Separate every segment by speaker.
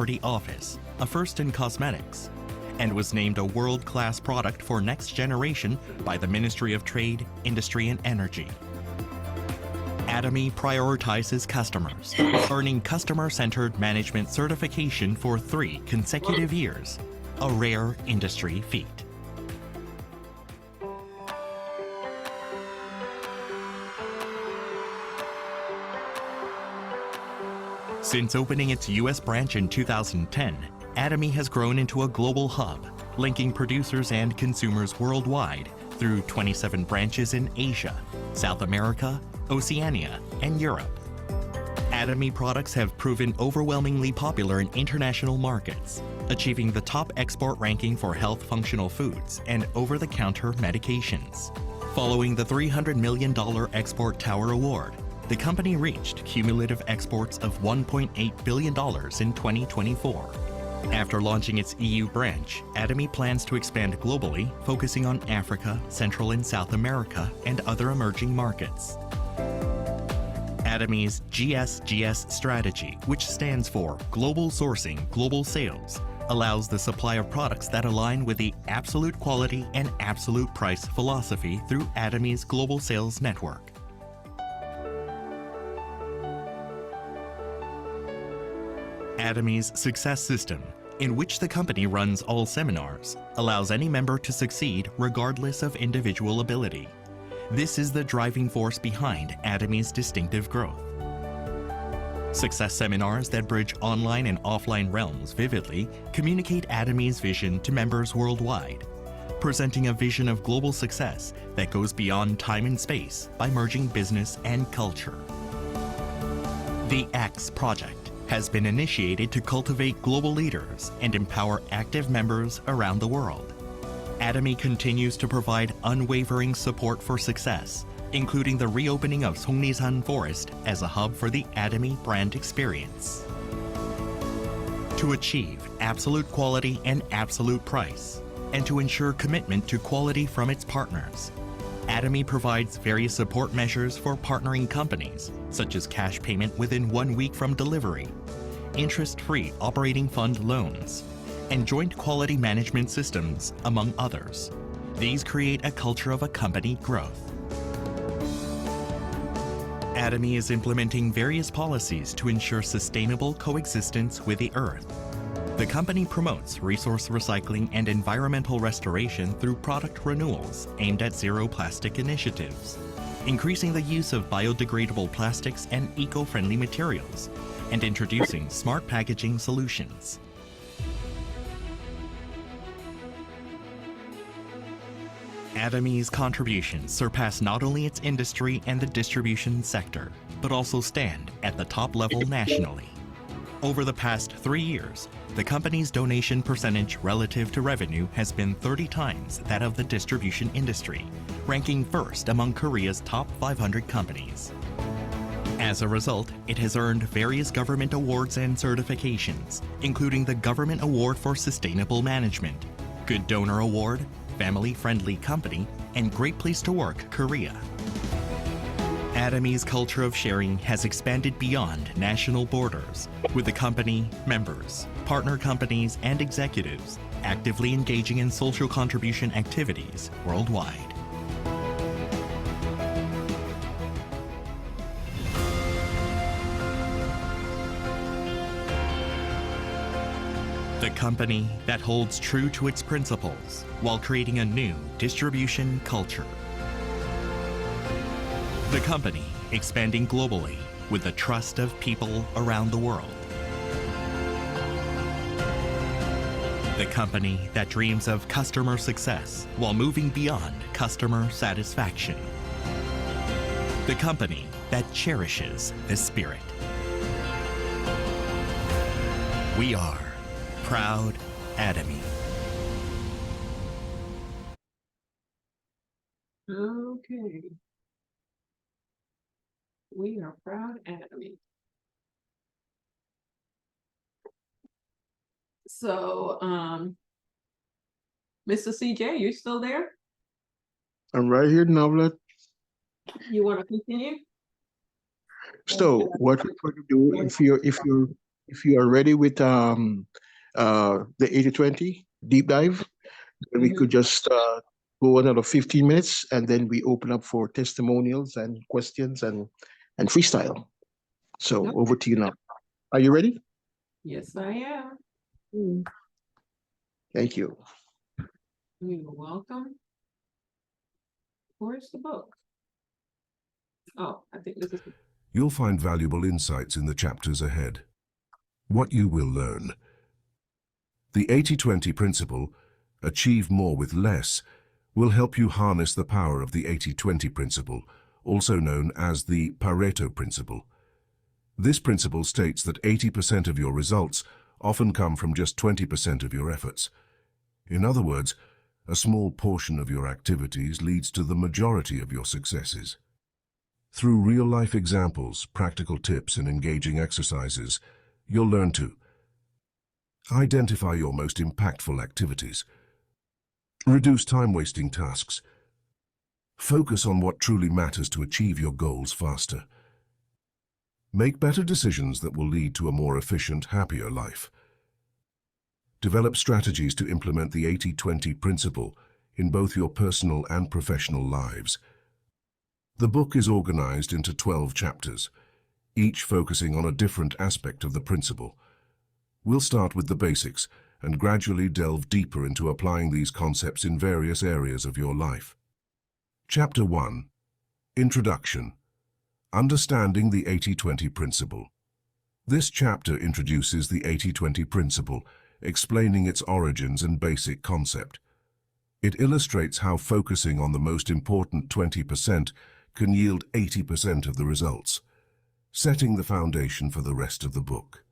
Speaker 1: Property Office, a first in cosmetics, and was named a world-class product for next generation by the Ministry of Trade, Industry and Energy. Atomy prioritizes customers, earning customer-centered management certification for 3 consecutive years, a rare industry feat. Since opening its U.S. branch in 2010, Atomy has grown into a global hub, linking producers and consumers worldwide through 27 branches in Asia, South America, Oceania, and Europe. Atomy products have proven overwhelmingly popular in international markets, achieving the top export ranking for health functional foods and over-the-counter medications. Following the $300 million Export Tower Award, the company reached cumulative exports of $1.8 billion in 2024. After launching its EU branch, Atomy plans to expand globally, focusing on Africa, Central and South America, and other emerging markets. Atomy's GSGS strategy, which stands for Global Sourcing, Global Sales, allows the supply of products that align with the absolute quality and absolute price philosophy through Atomy's global sales network. Atomy's Success System, in which the company runs all seminars, allows any member to succeed regardless of individual ability. This is the driving force behind Atomy's distinctive growth. Success seminars that bridge online and offline realms vividly communicate Atomy's vision to members worldwide, presenting a vision of global success that goes beyond time and space by merging business and culture. The X Project has been initiated to cultivate global leaders and empower active members around the world. Atomy continues to provide unwavering support for success, including the reopening of Songnisan Forest as a hub for the Atomy brand experience. To achieve absolute quality and absolute price, and to ensure commitment to quality from its partners, Atomy provides various support measures for partnering companies, such as cash payment within 1 week from delivery, interest-free operating fund loans, and joint quality management systems, among others. These create a culture of accompanied growth. Atomy is implementing various policies to ensure sustainable coexistence with the Earth. The company promotes resource recycling and environmental restoration through product renewals aimed at zero plastic initiatives, increasing the use of biodegradable plastics and eco-friendly materials, and introducing smart packaging solutions. Atomy's contributions surpass not only its industry and the distribution sector, but also stand at the top level nationally. Over the past 3 years, the company's donation percentage relative to revenue has been 30 times that of the distribution industry, ranking first among Korea's top 500 companies. As a result, it has earned various government awards and certifications, including the Government Award for Sustainable Management, Good Donor Award, Family Friendly Company, and Great Place to Work Korea. Atomy's culture of sharing has expanded beyond national borders, with the company, members, partner companies, and executives actively engaging in social contribution activities worldwide. The company that holds true to its principles while creating a new distribution culture. The company expanding globally with the trust of people around the world. The company that dreams of customer success while moving beyond customer satisfaction. The company that cherishes the spirit. We are proud Atomy.
Speaker 2: Okay. We are proud Atomy. So, Mr. CJ, you still there?
Speaker 3: I'm right here, Novlet.
Speaker 2: You want to continue?
Speaker 3: So what we're going to do, if you're if you are ready with the 80-20 deep dive, then we
Speaker 2: Mhm.
Speaker 3: could just go another 15 minutes and then we open up for testimonials and questions and freestyle. So over
Speaker 2: Okay.
Speaker 3: to you now. Are you ready?
Speaker 2: Yes, I am.
Speaker 3: Thank you.
Speaker 2: You're welcome. Where's the book? Oh, I think this is.
Speaker 4: You'll find valuable insights in the chapters ahead. What you will learn. The 80-20 principle, achieve more with less, will help you harness the power of the 80-20 principle, also known as the Pareto principle. This principle states that 80% of your results often come from just 20% of your efforts. In other words, a small portion of your activities leads to the majority of your successes. Through real-life examples, practical tips, and engaging exercises, you'll learn to identify your most impactful activities, reduce time-wasting tasks, focus on what truly matters to achieve your goals faster, make better decisions that will lead to a more efficient, happier life, develop strategies to implement the 80-20 principle in both your personal and professional lives. The book is organized into 12 chapters, each focusing on a different aspect of the principle. We'll start with the basics and gradually delve deeper into applying these concepts in various areas of your life. Chapter 1. Introduction. Understanding the 80-20 principle. This chapter introduces the 80-20 principle, explaining its origins and basic concept. It illustrates how focusing on the most important 20% can yield 80% of the results, setting the foundation for the rest of the book.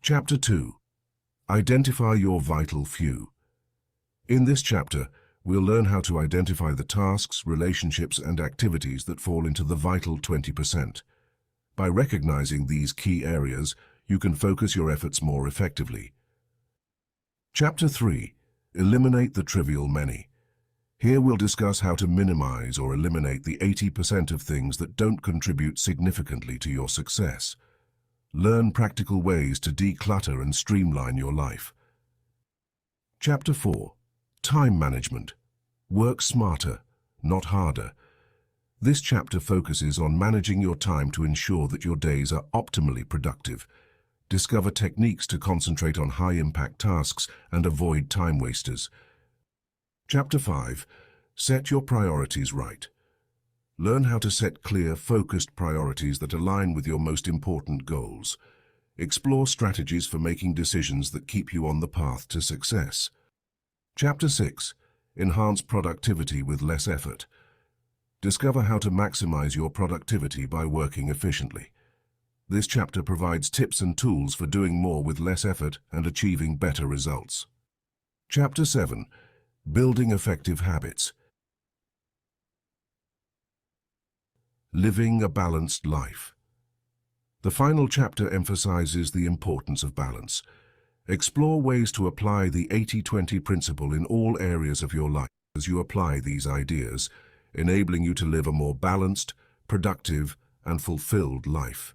Speaker 4: Chapter 2. Identify your vital few. In this chapter, we'll learn how to identify the tasks, relationships, and activities that fall into the vital 20%. By recognizing these key areas, you can focus your efforts more effectively. Chapter 3. Eliminate the trivial many. Here we'll discuss how to minimize or eliminate the 80% of things that don't contribute significantly to your success. Learn practical ways to declutter and streamline your life. Chapter 4. Time management. Work smarter, not harder. This chapter focuses on managing your time to ensure that your days are optimally productive. Discover techniques to concentrate on high-impact tasks and avoid time wasters. Chapter 5. Set your priorities right. Learn how to set clear, focused priorities that align with your most important goals. Explore strategies for making decisions that keep you on the path to success. Chapter 6. Enhance productivity with less effort. Discover how to maximize your productivity by working efficiently. This chapter provides tips and tools for doing more with less effort and achieving better results. Chapter 7. Building effective habits. Living a balanced life. The final chapter emphasizes the importance of balance. Explore ways to apply the 80-20 principle in all areas of your life as you apply these ideas, enabling you to live a more balanced, productive, and fulfilled life.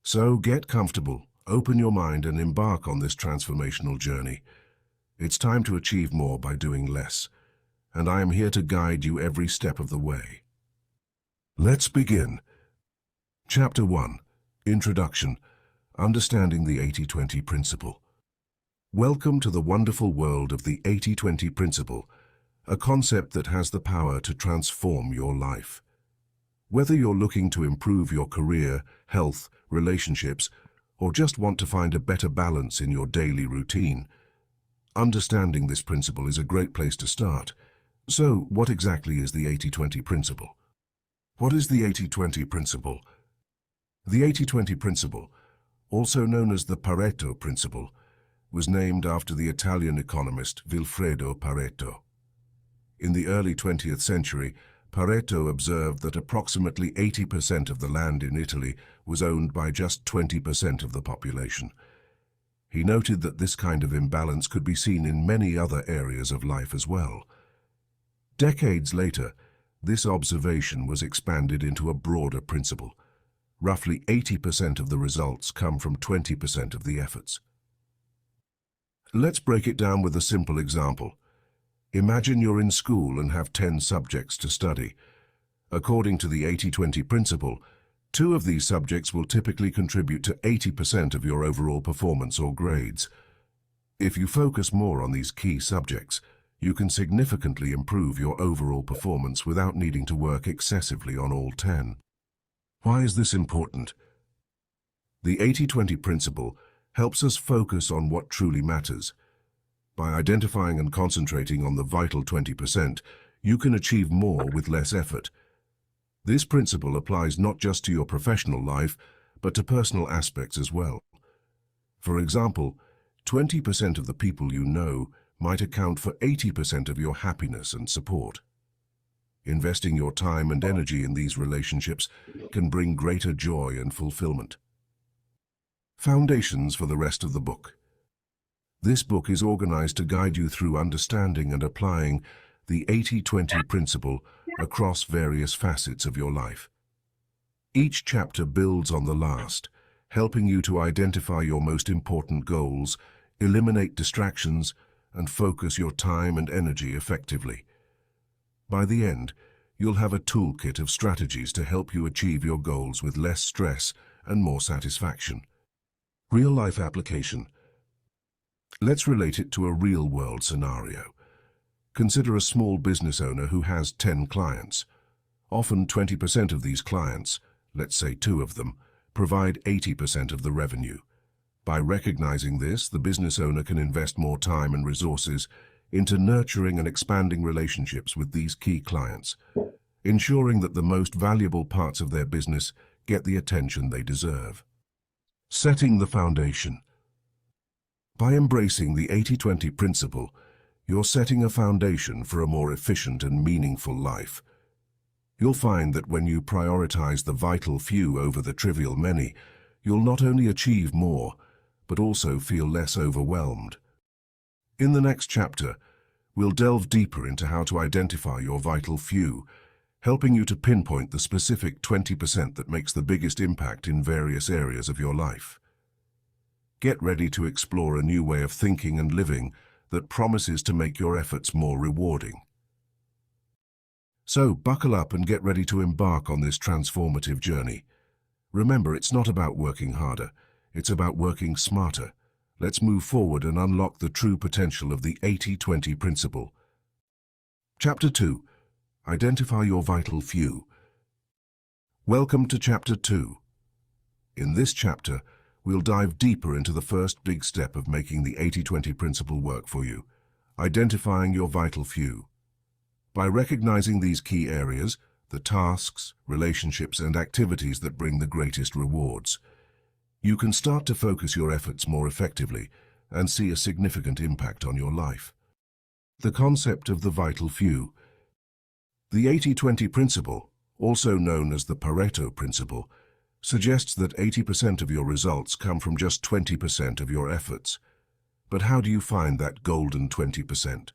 Speaker 4: So get comfortable, open your mind, and embark on this transformational journey. It's time to achieve more by doing less, and I am here to guide you every step of the way. Let's begin. Chapter 1. Introduction. Understanding the 80-20 principle. Welcome to the wonderful world of the 80-20 principle, a concept that has the power to transform your life. Whether you're looking to improve your career, health, relationships, or just want to find a better balance in your daily routine, understanding this principle is a great place to start. So, what exactly is the 80-20 principle? What is the 80-20 principle? The 80-20 principle, also known as the Pareto principle, was named after the Italian economist Vilfredo Pareto. In the early 20th century, Pareto observed that approximately 80% of the land in Italy was owned by just 20% of the population. He noted that this kind of imbalance could be seen in many other areas of life as well. Decades later, this observation was expanded into a broader principle. Roughly 80% of the results come from 20% of the efforts. Let's break it down with a simple example. Imagine you're in school and have 10 subjects to study. According to the 80-20 principle, 2 of these subjects will typically contribute to 80% of your overall performance or grades. If you focus more on these key subjects, you can significantly improve your overall performance without needing to work excessively on all 10. Why is this important? The 80-20 principle helps us focus on what truly matters. By identifying and concentrating on the vital 20%, you can achieve more with less effort. This principle applies not just to your professional life, but to personal aspects as well. For example, 20% of the people you know might account for 80% of your happiness and support. Investing your time and energy in these relationships can bring greater joy and fulfillment. Foundations for the rest of the book. This book is organized to guide you through understanding and applying the 80-20 principle across various facets of your life. Each chapter builds on the last, helping you to identify your most important goals, eliminate distractions, and focus your time and energy effectively. By the end, you'll have a toolkit of strategies to help you achieve your goals with less stress and more satisfaction. Real-life application. Let's relate it to a real-world scenario. Consider a small business owner who has 10 clients. Often 20% of these clients, let's say 2 of them, provide 80% of the revenue. By recognizing this, the business owner can invest more time and resources into nurturing and expanding relationships with these key clients, ensuring that the most valuable parts of their business get the attention they deserve. Setting the foundation. By embracing the 80-20 principle, you're setting a foundation for a more efficient and meaningful life. You'll find that when you prioritize the vital few over the trivial many, you'll not only achieve more, but also feel less overwhelmed. In the next chapter, we'll delve deeper into how to identify your vital few, helping you to pinpoint the specific 20% that makes the biggest impact in various areas of your life. Get ready to explore a new way of thinking and living that promises to make your efforts more rewarding. So, buckle up and get ready to embark on this transformative journey. Remember, it's not about working harder, it's about working smarter. Let's move forward and unlock the true potential of the 80-20 principle. Chapter 2. Identify your vital few. Welcome to Chapter 2. In this chapter, we'll dive deeper into the first big step of making the 80-20 principle work for you, identifying your vital few. By recognizing these key areas, the tasks, relationships, and activities that bring the greatest rewards, you can start to focus your efforts more effectively and see a significant impact on your life. The concept of the vital few. The 80-20 principle, also known as the Pareto principle, suggests that 80% of your results come from just 20% of your efforts. But how do you find that golden 20%?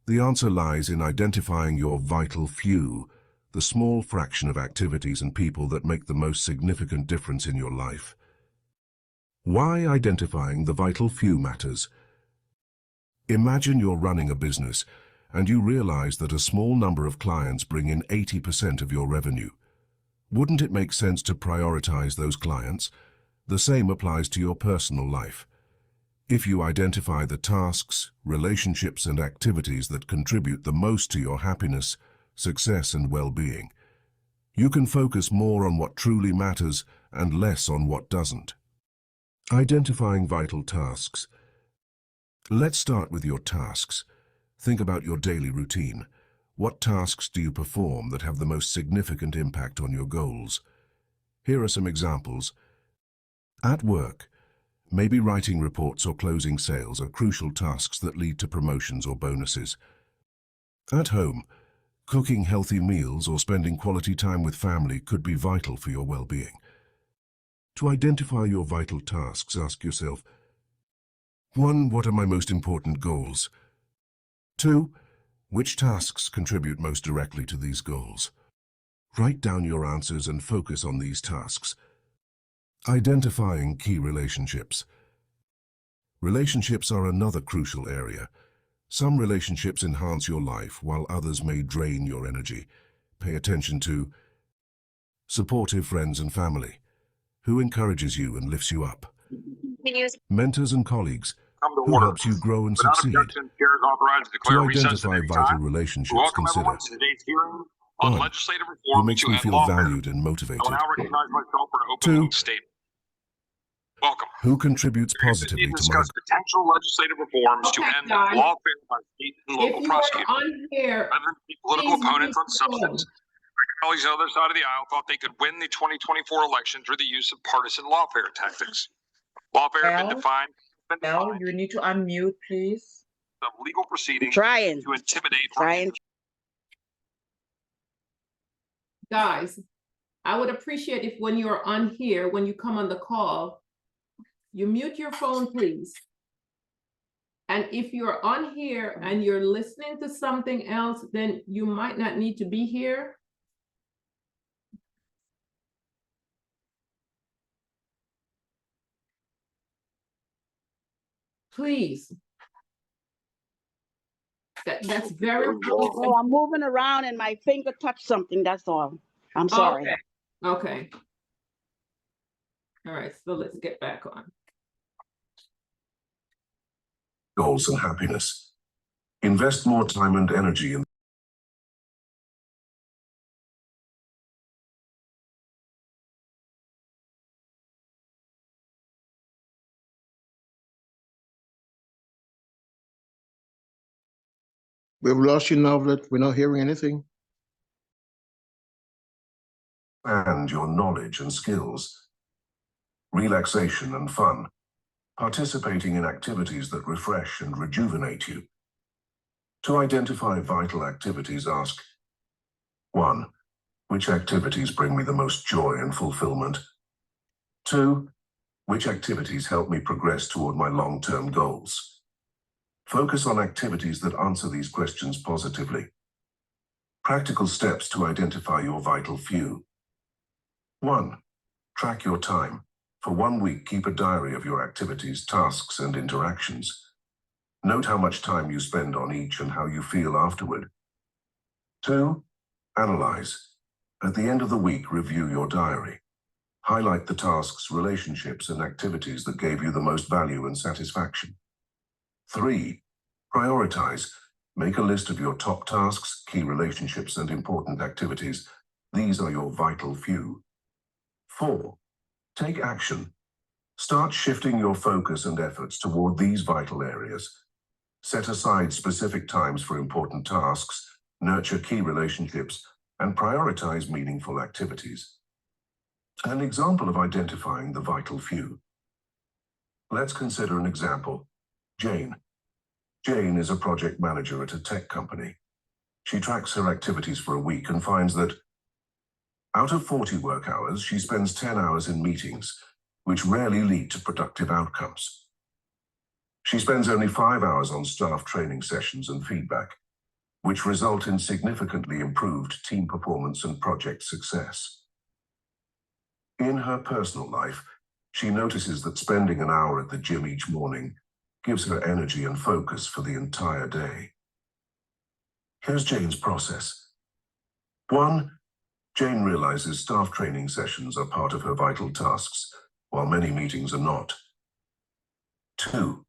Speaker 4: The answer lies in identifying your vital few, the small fraction of activities and people that make the most significant difference in your life. Why identifying the vital few matters? Imagine you're running a business and you realize that a small number of clients bring in 80% of your revenue. Wouldn't it make sense to prioritize those clients? The same applies to your personal life. If you identify the tasks, relationships, and activities that contribute the most to your happiness, success, and well-being, you can focus more on what truly matters and less on what doesn't. Identifying vital tasks. Let's start with your tasks. Think about your daily routine. What tasks do you perform that have the most significant impact on your goals? Here are some examples. At work, maybe writing reports or closing sales are crucial tasks that lead to promotions or bonuses. At home, cooking healthy meals or spending quality time with family could be vital for your well-being. To identify your vital tasks, ask yourself, 1. What are my most important goals? 2. Which tasks contribute most directly to these goals? Write down your answers and focus on these tasks. Identifying key relationships. Relationships are another crucial area. Some relationships enhance your life, while others may drain your energy. Pay attention to supportive friends and family. Who encourages you and lifts you up? Mentors and colleagues.
Speaker 5: Come to
Speaker 4: Who
Speaker 5: order.
Speaker 4: helps you grow and
Speaker 5: Without
Speaker 4: succeed?
Speaker 5: objection, chair is authorized to declare
Speaker 4: To
Speaker 5: recess at
Speaker 4: identify
Speaker 5: any
Speaker 4: vital
Speaker 5: time. We
Speaker 4: relationships,
Speaker 5: welcome
Speaker 4: consider
Speaker 5: everyone to today's hearing on
Speaker 4: 1.
Speaker 5: legislative
Speaker 4: Who
Speaker 5: reform
Speaker 4: makes
Speaker 5: to
Speaker 4: me
Speaker 5: end
Speaker 4: feel
Speaker 5: lawfare.
Speaker 4: valued and
Speaker 5: I will
Speaker 4: motivated?
Speaker 5: now recognize myself for an open
Speaker 4: 2.
Speaker 5: meeting statement. Welcome.
Speaker 4: Who contributes
Speaker 5: We
Speaker 4: positively to my
Speaker 5: discuss potential legislative reforms to
Speaker 2: Okay,
Speaker 5: end
Speaker 2: guys.
Speaker 5: lawfare by state and
Speaker 2: If
Speaker 5: local
Speaker 2: you are
Speaker 5: prosecutors.
Speaker 2: on here,
Speaker 5: Rather than be political
Speaker 2: please
Speaker 5: opponents
Speaker 2: mute
Speaker 5: on
Speaker 2: the
Speaker 5: substance, colleagues on the other side of the aisle thought they could win the 2024 election through the use of partisan lawfare tactics. Lawfare has been defined
Speaker 6: You need to unmute, please.
Speaker 5: of legal proceedings
Speaker 6: Trying.
Speaker 5: to intimidate
Speaker 6: Trying.
Speaker 2: guys, I would appreciate if when you're on here, when you come on the call, you mute your phone, please. And if you're on here and you're listening to something else, then you might not need to be here. Please. That's very important.
Speaker 6: Oh, I'm moving around and my finger touched something, that's all. I'm sorry.
Speaker 2: Okay. All right, so let's get back on.
Speaker 4: goals and happiness. Invest more time and energy in
Speaker 3: We've lost you now that we're not hearing anything.
Speaker 4: and your knowledge and skills. Relaxation and fun. Participating in activities that refresh and rejuvenate you. To identify vital activities, ask 1. Which activities bring me the most joy and fulfillment? 2. Which activities help me progress toward my long-term goals? Focus on activities that answer these questions positively. Practical steps to identify your vital few. 1. Track your time. For 1 week, keep a diary of your activities, tasks, and interactions. Note how much time you spend on each and how you feel afterward. 2. Analyze. At the end of the week, review your diary. Highlight the tasks, relationships, and activities that gave you the most value and satisfaction. 3. Prioritize. Make a list of your top tasks, key relationships, and important activities. These are your vital few. 4. Take action. Start shifting your focus and efforts toward these vital areas. Set aside specific times for important tasks, nurture key relationships, and prioritize meaningful activities. An example of identifying the vital few. Let's consider an example. Jane. Jane is a project manager at a tech company. She tracks her activities for a week and finds that out of 40 work hours, she spends 10 hours in meetings, which rarely lead to productive outcomes. She spends only 5 hours on staff training sessions and feedback, which result in significantly improved team performance and project success. In her personal life, she notices that spending an hour at the gym each morning gives her energy and focus for the entire day. Here's Jane's process. 1. Jane realizes staff training sessions are part of her vital tasks, while many meetings are not. 2.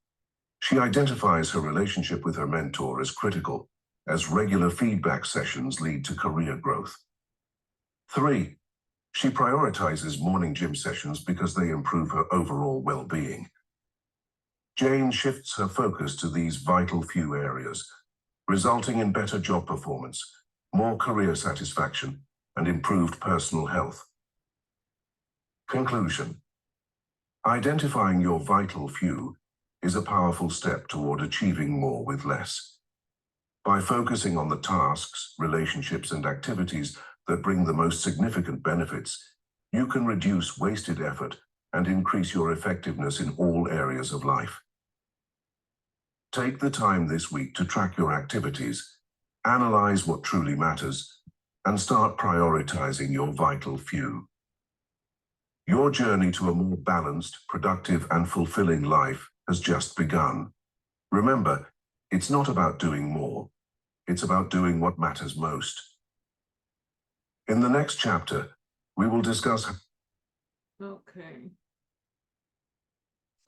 Speaker 4: She identifies her relationship with her mentor as critical, as regular feedback sessions lead to career growth. 3. She prioritizes morning gym sessions because they improve her overall well-being. Jane shifts her focus to these vital few areas, resulting in better job performance, more career satisfaction, and improved personal health. Conclusion. Identifying your vital few is a powerful step toward achieving more with less. By focusing on the tasks, relationships, and activities that bring the most significant benefits, you can reduce wasted effort and increase your effectiveness in all areas of life. Take the time this week to track your activities, analyze what truly matters, and start prioritizing your vital few. Your journey to a more balanced, productive, and fulfilling life has just begun. Remember, it's not about doing more. It's about doing what matters most. In the next chapter, we will discuss.
Speaker 2: Okay.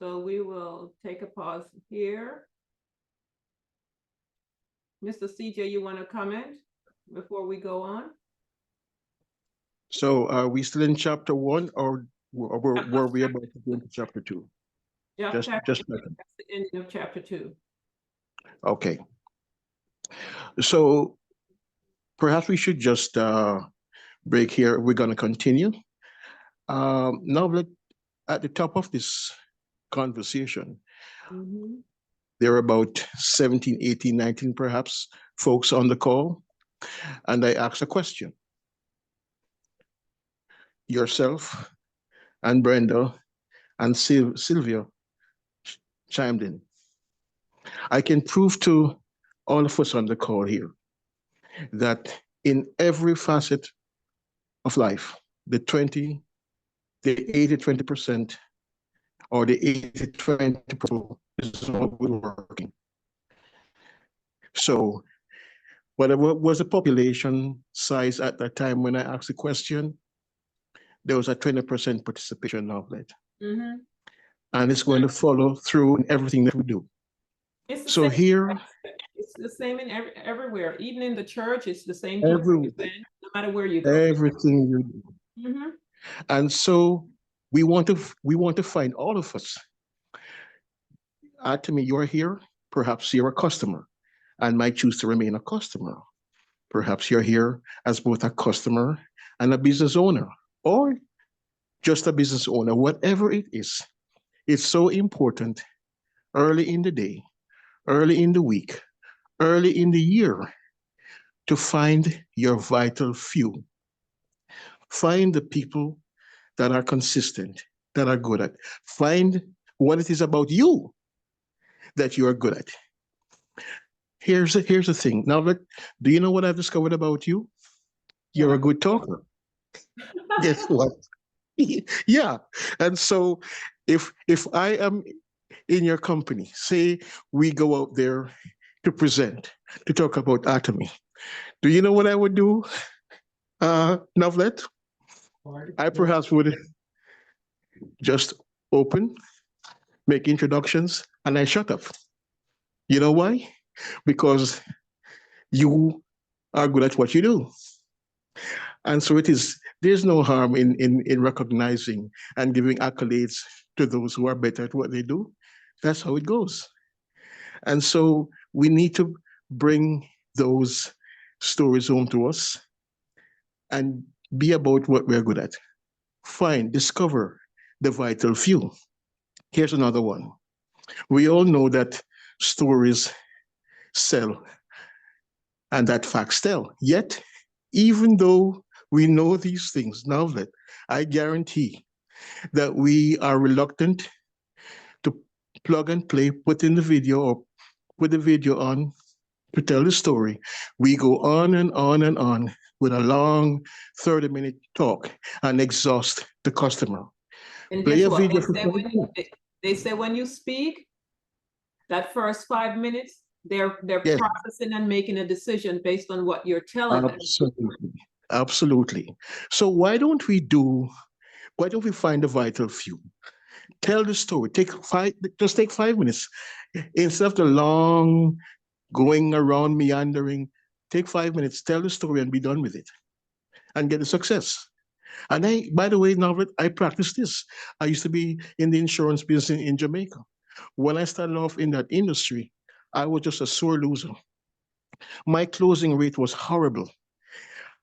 Speaker 2: So we will take a pause here. Mr. CJ, you want to comment before we go on?
Speaker 3: So are we still in chapter 1 or were we about to go into chapter 2? Just
Speaker 2: That's the ending of chapter 2.
Speaker 3: okay. So perhaps we should just break here. We're going to continue. Now, at the top of this conversation,
Speaker 2: Mhm.
Speaker 3: there are about 17, 18, 19 perhaps folks on the call. And I asked a question. Yourself and Brenda and Sylvia chimed in. I can prove to all of us on the call here that in every facet of life, the 80-20%, or the 80-20% is what we're working. So whatever was the population size at that time when I asked the question, there was a 20% participation of it.
Speaker 2: Mhm.
Speaker 3: And it's going to follow through in everything that we do.
Speaker 2: It's the
Speaker 3: So
Speaker 2: same.
Speaker 3: here,
Speaker 2: It's the same in everywhere. Even in the church, it's the same.
Speaker 3: every,
Speaker 2: 20%, no matter where you go.
Speaker 3: everything you do.
Speaker 2: Mhm.
Speaker 3: And so we want to find all of us. Atomy, you're here. Perhaps you're a customer and might choose to remain a customer. Perhaps you're here as both a customer and a business owner, or just a business owner, whatever it is. It's so important early in the day, early in the week, early in the year to find your vital few. Find the people that are consistent, that are good at. Find what it is about you that you are good at. Here's the thing. Now, do you know what I've discovered about you? You're a good talker. Guess what? Yeah. And so if I am in your company, say we go out there to present, to talk about Atomy, do you know what I would do, Novlet? I perhaps would just open, make introductions, and I shut up. You know why? Because you are good at what you do. And so there's no harm in recognizing and giving accolades to those who are better at what they do. That's how it goes. And so we need to bring those stories home to us and be about what we're good at. Find, discover the vital few. Here's another one. We all know that stories sell and that facts tell. Yet, even though we know these things, now that I guarantee that we are reluctant to plug and play, put in the video or put the video on to tell the story. We go on and on and on with a long 30-minute talk and exhaust the customer.
Speaker 2: And
Speaker 3: Play
Speaker 2: guess
Speaker 3: a
Speaker 2: what?
Speaker 3: video
Speaker 2: They say
Speaker 3: for
Speaker 2: when they say when you speak, that first 5 minutes, they're
Speaker 3: Yes.
Speaker 2: processing and making a decision based on what you're telling them.
Speaker 3: Absolutely. Absolutely. So why don't we find the vital few? Tell the story. Just take 5 minutes. Instead of the long going around meandering, take 5 minutes, tell the story and be done with it and get the success. And by the way, now that I practice this, I used to be in the insurance business in Jamaica. When I started off in that industry, I was just a sore loser. My closing rate was horrible.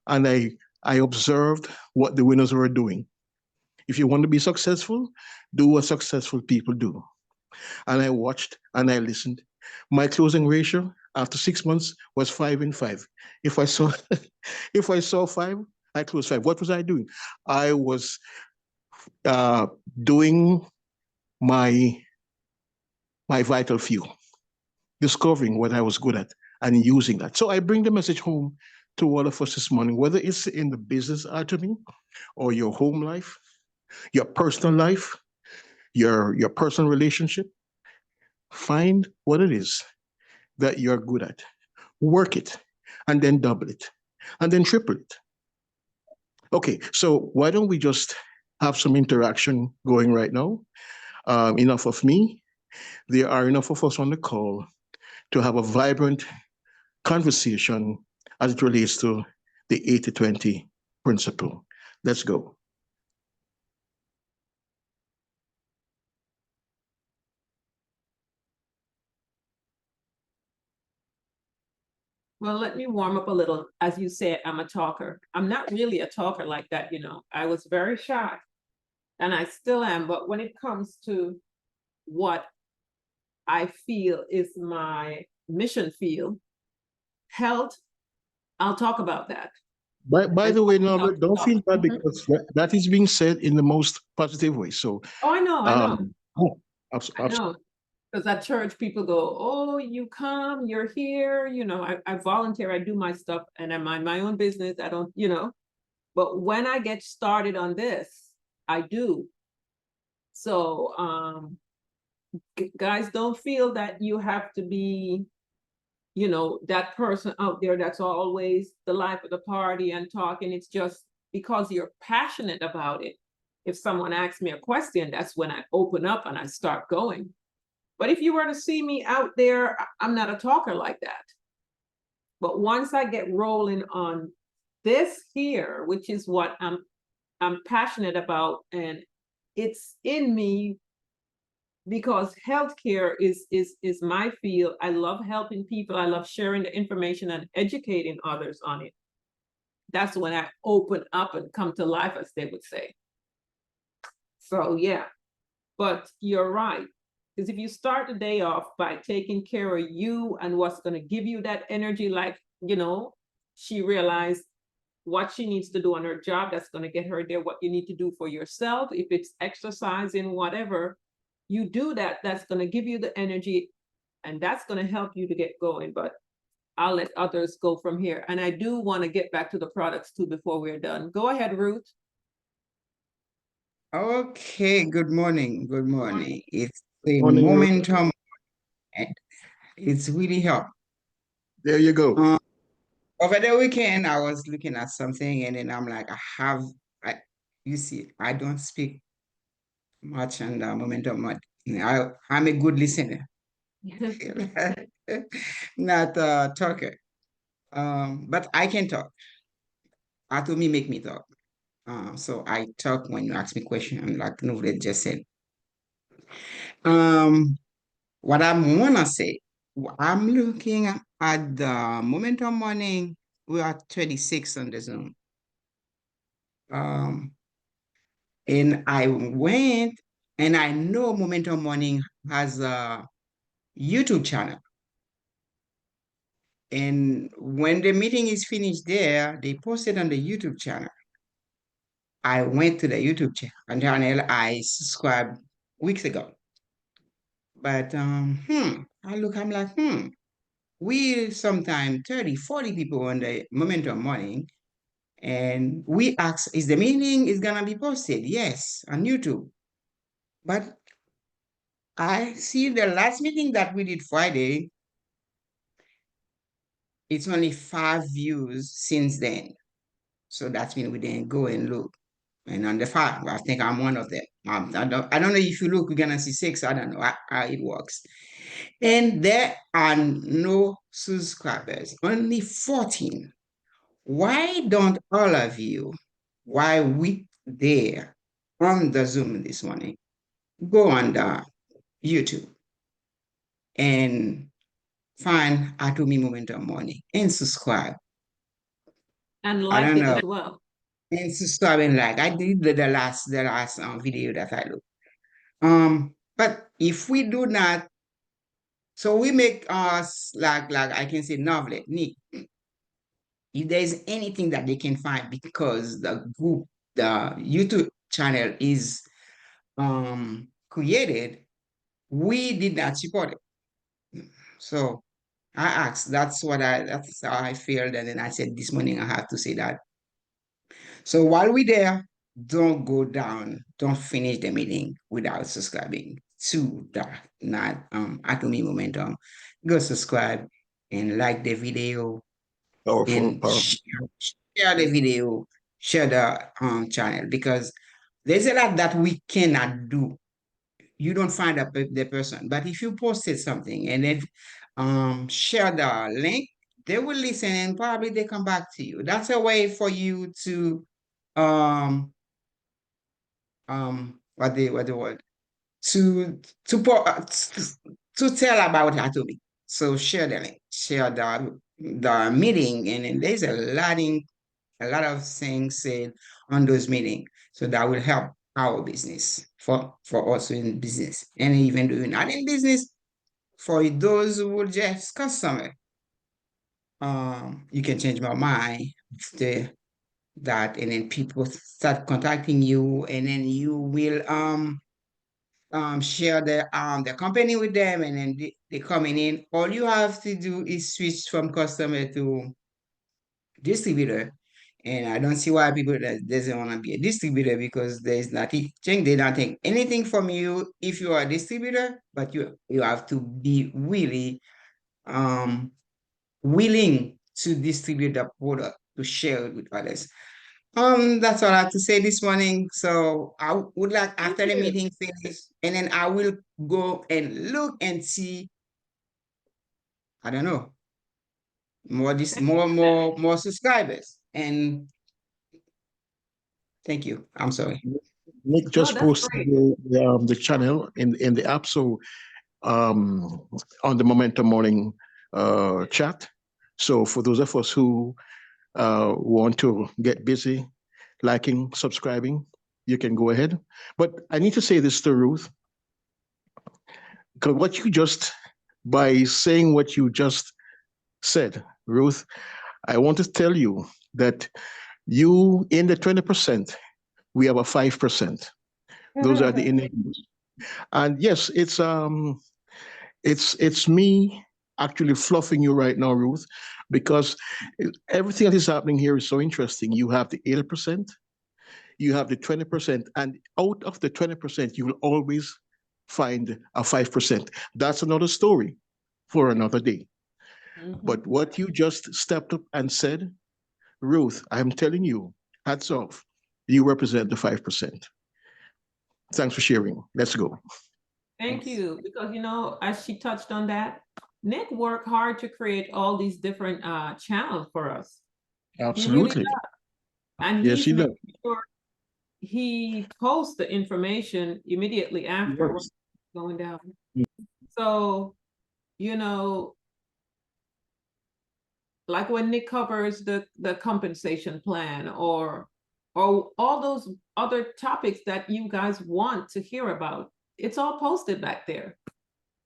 Speaker 3: And I observed what the winners were doing. If you want to be successful, do what successful people do. And I watched and I listened. My closing ratio after 6 months was 5 in 5. If I saw if I saw 5, I closed 5. What was I doing? I was doing my vital few, discovering what I was good at and using that. So I bring the message home to all of us this morning, whether it's in the business atomy or your home life, your personal life, your personal relationship, find what it is that you're good at, work it, and then double it, and then triple it. Okay, so why don't we just have some interaction going right now? Enough of me. There are enough of us on the call to have a vibrant conversation as it relates to the 80-20 principle. Let's go.
Speaker 2: Well, let me warm up a little. As you said, I'm a talker. I'm not really a talker like that, you know. I was very shy, and I still am. But when it comes to what I feel is my mission field, health, I'll talk about that.
Speaker 3: By
Speaker 2: And
Speaker 3: the way,
Speaker 2: talk
Speaker 3: Norbert,
Speaker 2: about-
Speaker 3: don't feel bad
Speaker 2: Mhm.
Speaker 3: because that is being said in the most positive way. So,
Speaker 2: Oh, I know, I know, I
Speaker 3: abs-
Speaker 2: know. Because at church, people go, "Oh, you come, you're here." You know, I volunteer, I do my stuff, and I mind my own business. I don't, you know. But when I get started on this, I do. So, guys, don't feel that you have to be, you know, that person out there that's always the life of the party and talking. It's just because you're passionate about it. If someone asks me a question, that's when I open up and I start going. But if you were to see me out there, I'm not a talker like that. But once I get rolling on this here, which is what I'm passionate about, and it's in me because healthcare is my field. I love helping people. I love sharing the information and educating others on it. That's when I open up and come to life, as they would say. So yeah, but you're right. Because if you start the day off by taking care of you and what's going to give you that energy, like, you know, she realized what she needs to do on her job, that's going to get her there, what you need to do for yourself. If it's exercising, whatever, you do that, that's going to give you the energy and that's going to help you to get going. But I'll let others go from here. And I do want to get back to the products too before we're done. Go ahead, Ruth.
Speaker 7: Okay, good morning. Good morning. It's the
Speaker 3: Morning, Ruth.
Speaker 7: momentum. It's really helped.
Speaker 3: There you go.
Speaker 7: Over the weekend, I was looking at something and then I'm like, you see, I don't speak much on the momentum. I'm a good listener, not a talker. But I can talk. Atomy make me talk. So I talk when you ask me question, like Nouvelle just said. Um, What I want to say, I'm looking at the Momentum Morning. We are 26 on the Zoom. And I went and I know Momentum Morning has a YouTube channel. And when the meeting is finished there, they posted on the YouTube channel. I went to the YouTube channel I subscribed weeks ago. But I'm like, we sometimes 30, 40 people on the Momentum Morning, and we ask, is the meeting is gonna be posted? Yes, on YouTube. But I see the last meeting that we did Friday, it's only 5 views since then. So that's mean we didn't go and look. And on the 5, I think I'm one of them. I don't know if you look, we're gonna see 6. I don't know how it works. And there are no subscribers, only 14. Why don't all of you, while we there on the Zoom this morning, go on the YouTube and find Atomy Momentum Morning and subscribe?
Speaker 2: And
Speaker 7: I
Speaker 2: like
Speaker 7: don't
Speaker 2: it
Speaker 7: know.
Speaker 2: as well.
Speaker 7: And subscribe and like. I did the last video that I looked. But if we do not, so we make us like I can say novelet, Nick. If there's anything that they can find because the group, the YouTube channel is created, we did not support it. So I asked, that's how I felt. And then I said, this morning I have to say that. So while we're there, don't go down, don't finish the meeting without subscribing to that, not Atomy Momentum. Go subscribe and like the video
Speaker 3: Powerful,
Speaker 7: and
Speaker 3: powerful.
Speaker 7: share the video, share the channel, because there's a lot that we cannot do. You don't find the person, but if you posted something and then share the link, they will listen and probably they come back to you. That's a way for you to um what the word to to tell about Atomy. So share the link, share the meeting, and then there's a lot of things said on those meetings. So that will help our business for us in business, and even though you're not in business, for those who will just customer. You can change my mind after that, and then people start contacting you, and then you will share the company with them, and then they coming in. All you have to do is switch from customer to distributor. And I don't see why people that doesn't want to be a distributor, because there's nothing, they don't take anything from you if you are a distributor, but you have to be really willing to distribute the product, to share it with others. That's all I have to say this morning. So I would like, after the
Speaker 2: you.
Speaker 7: meeting finish, and then I will go and look and see, I don't know, more subscribers. And thank you. I'm sorry.
Speaker 3: Nick
Speaker 2: No,
Speaker 3: just
Speaker 2: that's
Speaker 3: posted
Speaker 2: great.
Speaker 3: the channel in the app. So on the Momentum Morning chat. So for those of us who want to get busy, liking, subscribing, you can go ahead. But I need to say this to Ruth, because by saying what you just said, Ruth, I want to tell you that you, in the 20%, we have a 5%. Those are the enigmas. And yes, it's me actually fluffing you right now, Ruth, because everything that is happening here is so interesting. You have the 80%, you have the 20%, and out of the 20%, you will always find a 5%. That's another story for another day. But what you just stepped up and said, Ruth, I'm telling you, hats off. You represent the 5%. Thanks for sharing. Let's go.
Speaker 2: Thank you. Because, as she touched on that, Nick worked hard to create all these different channels for us. He really
Speaker 3: Absolutely.
Speaker 2: does. And
Speaker 3: Yes,
Speaker 2: he's
Speaker 3: he does.
Speaker 2: making sure he posts the information immediately after what's
Speaker 3: Yes.
Speaker 2: going down. So, like when Nick covers the compensation plan, or all those other topics that you guys want to hear about, it's all posted back there.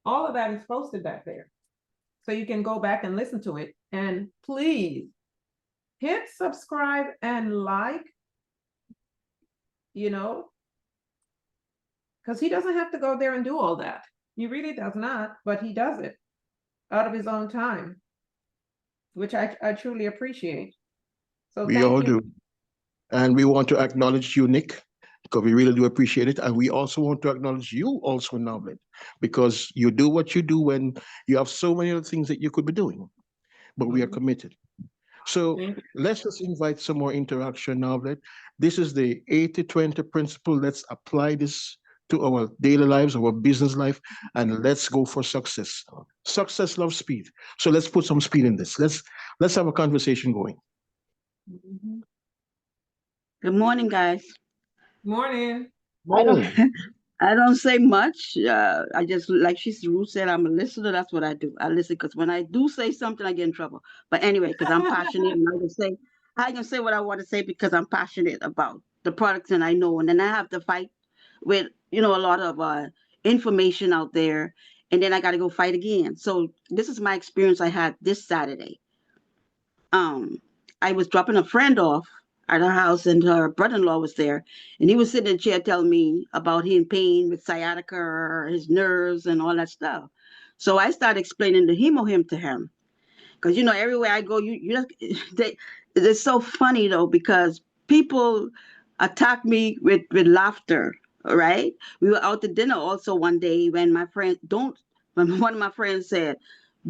Speaker 2: All of that is posted back there. So you can go back and listen to it. And please hit subscribe and like, because he doesn't have to go there and do all that. He really does not, but he does it out of his own time, which I truly appreciate. So
Speaker 3: We
Speaker 2: thank
Speaker 3: all
Speaker 2: you.
Speaker 3: do. And we want to acknowledge you, Nick, because we really do appreciate it. And we also want to acknowledge you also, Novlet, because you do what you do when you have so many other things that you could be doing. But we are committed. So let's just invite some more interaction, Novlet. This is the 80-20 principle. Let's apply this to our daily lives, our business life, and let's go for success. Success loves speed. So let's put some speed in this. Let's have a conversation going.
Speaker 6: Good morning, guys.
Speaker 2: Morning.
Speaker 6: I don't, I don't say much. I just, like Ruth said, I'm a listener. That's what I do. I listen, because when I do say something, I get in trouble. But anyway, because I'm passionate, and I can say what I want to say because I'm passionate about the products, and I know. And then I have to fight with, a lot of information out there, and then I got to go fight again. So this is my experience I had this Saturday. I was dropping a friend off at her house, and her brother-in-law was there, and he was sitting in a chair telling me about he in pain with sciatica, his nerves, and all that stuff. So I started explaining the him to him. Because you know, everywhere I go, you just it's so funny though, because people attack me with laughter. All right, we were out to dinner also one day when my friend don't when one of my friends said,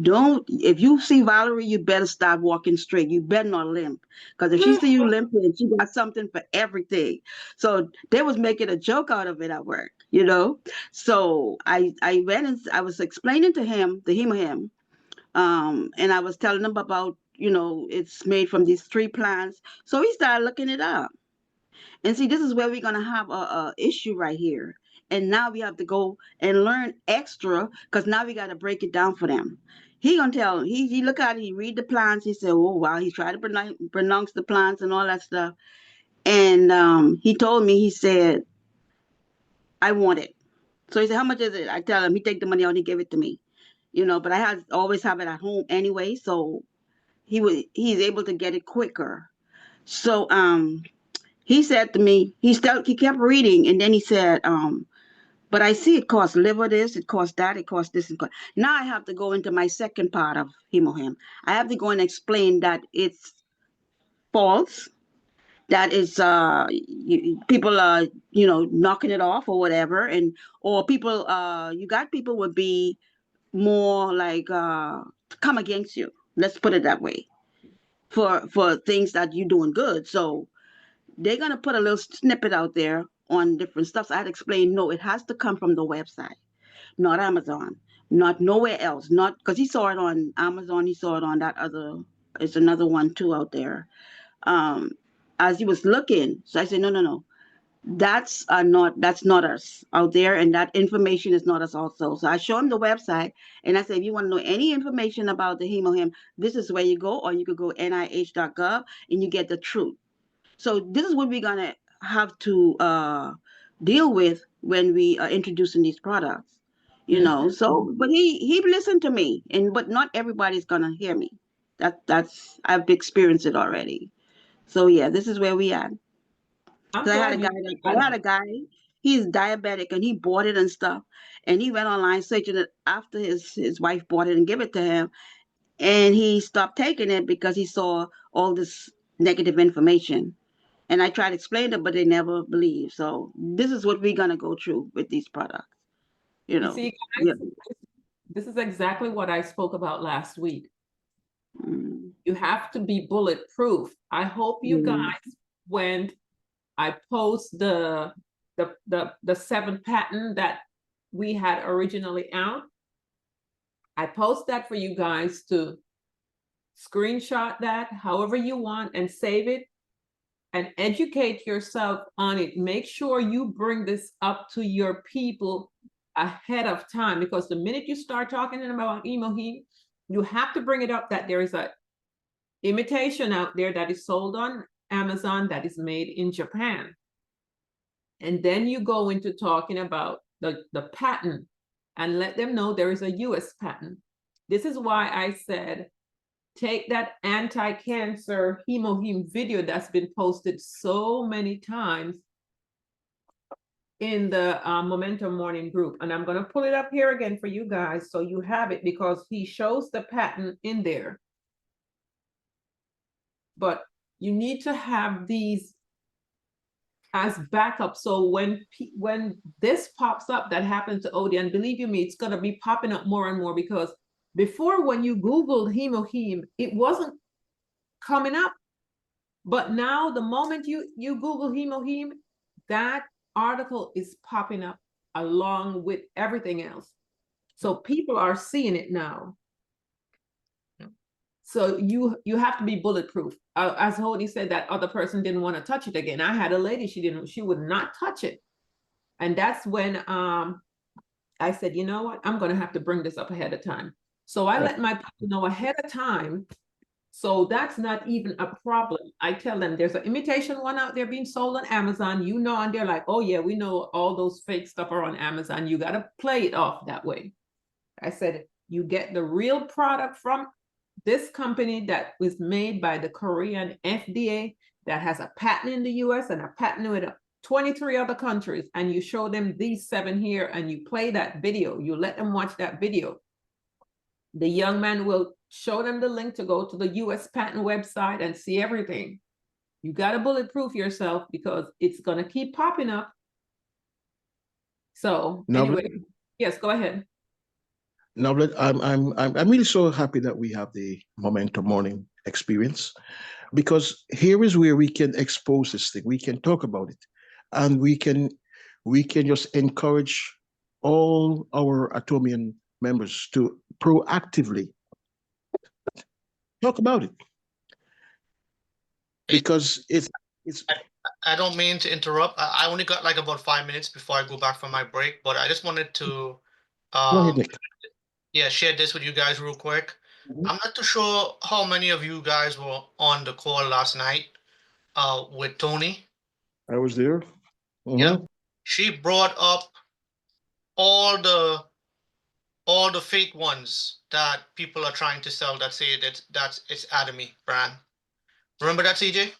Speaker 6: don't, if you see Valerie, you better start walking straight. You better not limp. Because if she see you limping, she got something for everything. So they was making a joke out of it at work, you know. So I went and I was explaining to him, the him, and I was telling him about, you know, it's made from these 3 plants. So he started looking it up. And see, this is where we're gonna have a issue right here. And now we have to go and learn extra because now we got to break it down for them. He gonna tell he look at it, he read the plants. He said, "Oh wow," he tried to pronounce the plants and all that stuff. And he told me, he said, "I want it." So he said, "How much is it?" I tell him. He take the money out and he gave it to me. You know, but I had always have it at home anyway, so he's able to get it quicker. So he said to me, he kept reading, and then he said, but I see it costs liver this, it costs that, it costs this. Now I have to go into my second part of hemohim. I have to go and explain that it's false, that is people are, you know, knocking it off or whatever, and or people you got people would be more like come against you. Let's put it that way. For things that you're doing good. So they're gonna put a little snippet out there on different stuff. So I had to explain, no, it has to come from the website, not Amazon, not nowhere else. Not because he saw it on Amazon, he saw it on that other. It's another one too out there. Um, as he was looking, so I said, no, no, no, that's not us out there, and that information is not us also. So I show him the website, and I said, if you want to know any information about the hemohim, this is where you go, or you could go nih.gov and you get the truth. So this is what we're gonna have to deal with when we are introducing these products, you know. So, but he listened to me, and but not everybody's gonna hear me. That's I've experienced it already. So yeah, this is where we at.
Speaker 2: I'm
Speaker 6: So
Speaker 2: glad you.
Speaker 6: I had a guy, he's diabetic and he bought it and stuff, and he went online searching it after his wife bought it and gave it to him, and he stopped taking it because he saw all this negative information. And I tried to explain it, but they never believe. So this is what we're gonna go through with these products. You
Speaker 2: You
Speaker 6: know,
Speaker 2: see,
Speaker 6: yeah.
Speaker 2: guys, this is exactly what I spoke about last week.
Speaker 6: Mm,
Speaker 2: You have to be bulletproof. I hope you
Speaker 6: mm,
Speaker 2: guys, when I post the 7 patent that we had originally out, I post that for you guys to screenshot that however you want and save it and educate yourself on it. Make sure you bring this up to your people ahead of time, because the minute you start talking about emohim, you have to bring it up that there is a imitation out there that is sold on Amazon that is made in Japan. And then you go into talking about the patent and let them know there is a US patent. This is why I said, take that anti-cancer hemohim video that's been posted so many times in the Momentum Morning group. And I'm going to pull it up here again for you guys so you have it, because he shows the patent in there. But you need to have these as backup. So when this pops up, that happens to Odie, and believe you me, it's going to be popping up more and more, because before, when you Googled hemohim, it wasn't coming up. But now the moment you Google hemohim, that article is popping up along with everything else. So people are seeing it now. So you have to be bulletproof. As Hody said, that other person didn't want to touch it again. I had a lady, she would not touch it. And that's when I said, you know what, I'm going to have to bring this up ahead of time. So I let my people know ahead of time. So that's not even a problem. I tell them there's an imitation one out there being sold on Amazon, you know, and they're like, oh yeah, we know all those fake stuff are on Amazon. You got to play it off that way. I said, you get the real product from this company that was made by the Korean FDA that has a patent in the US and a patent with 23 other countries, and you show them these 7 here and you play that video, you let them watch that video. The young man will show them the link to go to the US patent website and see everything. You got to bulletproof yourself because it's going to keep popping up. So
Speaker 3: Now,
Speaker 2: anyway, yes, go ahead.
Speaker 3: now I'm really so happy that we have the Momentum Morning experience, because here is where we can expose this thing. We can talk about it, and we can just encourage all our Atomian members to proactively talk about it, because it's
Speaker 8: I don't mean to interrupt. I only got like about 5 minutes before I go back from my break, but I just wanted to
Speaker 3: go ahead, Nick.
Speaker 8: yeah, share this with you guys real quick.
Speaker 3: Mhm.
Speaker 8: I'm not too sure how many of you guys were on the call last night with Tony.
Speaker 3: I was there.
Speaker 8: Yeah.
Speaker 3: Mhm.
Speaker 8: She brought up all the fake ones that people are trying to sell that say that's it's Atomy brand. Remember that, CJ?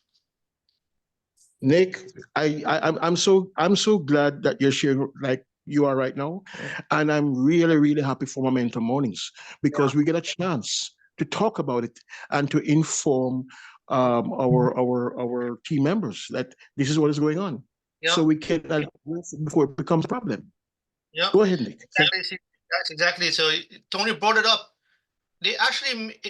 Speaker 3: Nick, I'm so glad that you're sharing like you are right now, and I'm really happy for Momentum Mornings, because we get a chance to talk about it and to inform our team members that this is what is going on,
Speaker 8: Yeah.
Speaker 3: so we can address it before it becomes a problem.
Speaker 8: Yeah.
Speaker 3: Go ahead, Nick.
Speaker 8: Exactly. That's exactly. So Tony brought it up. They actually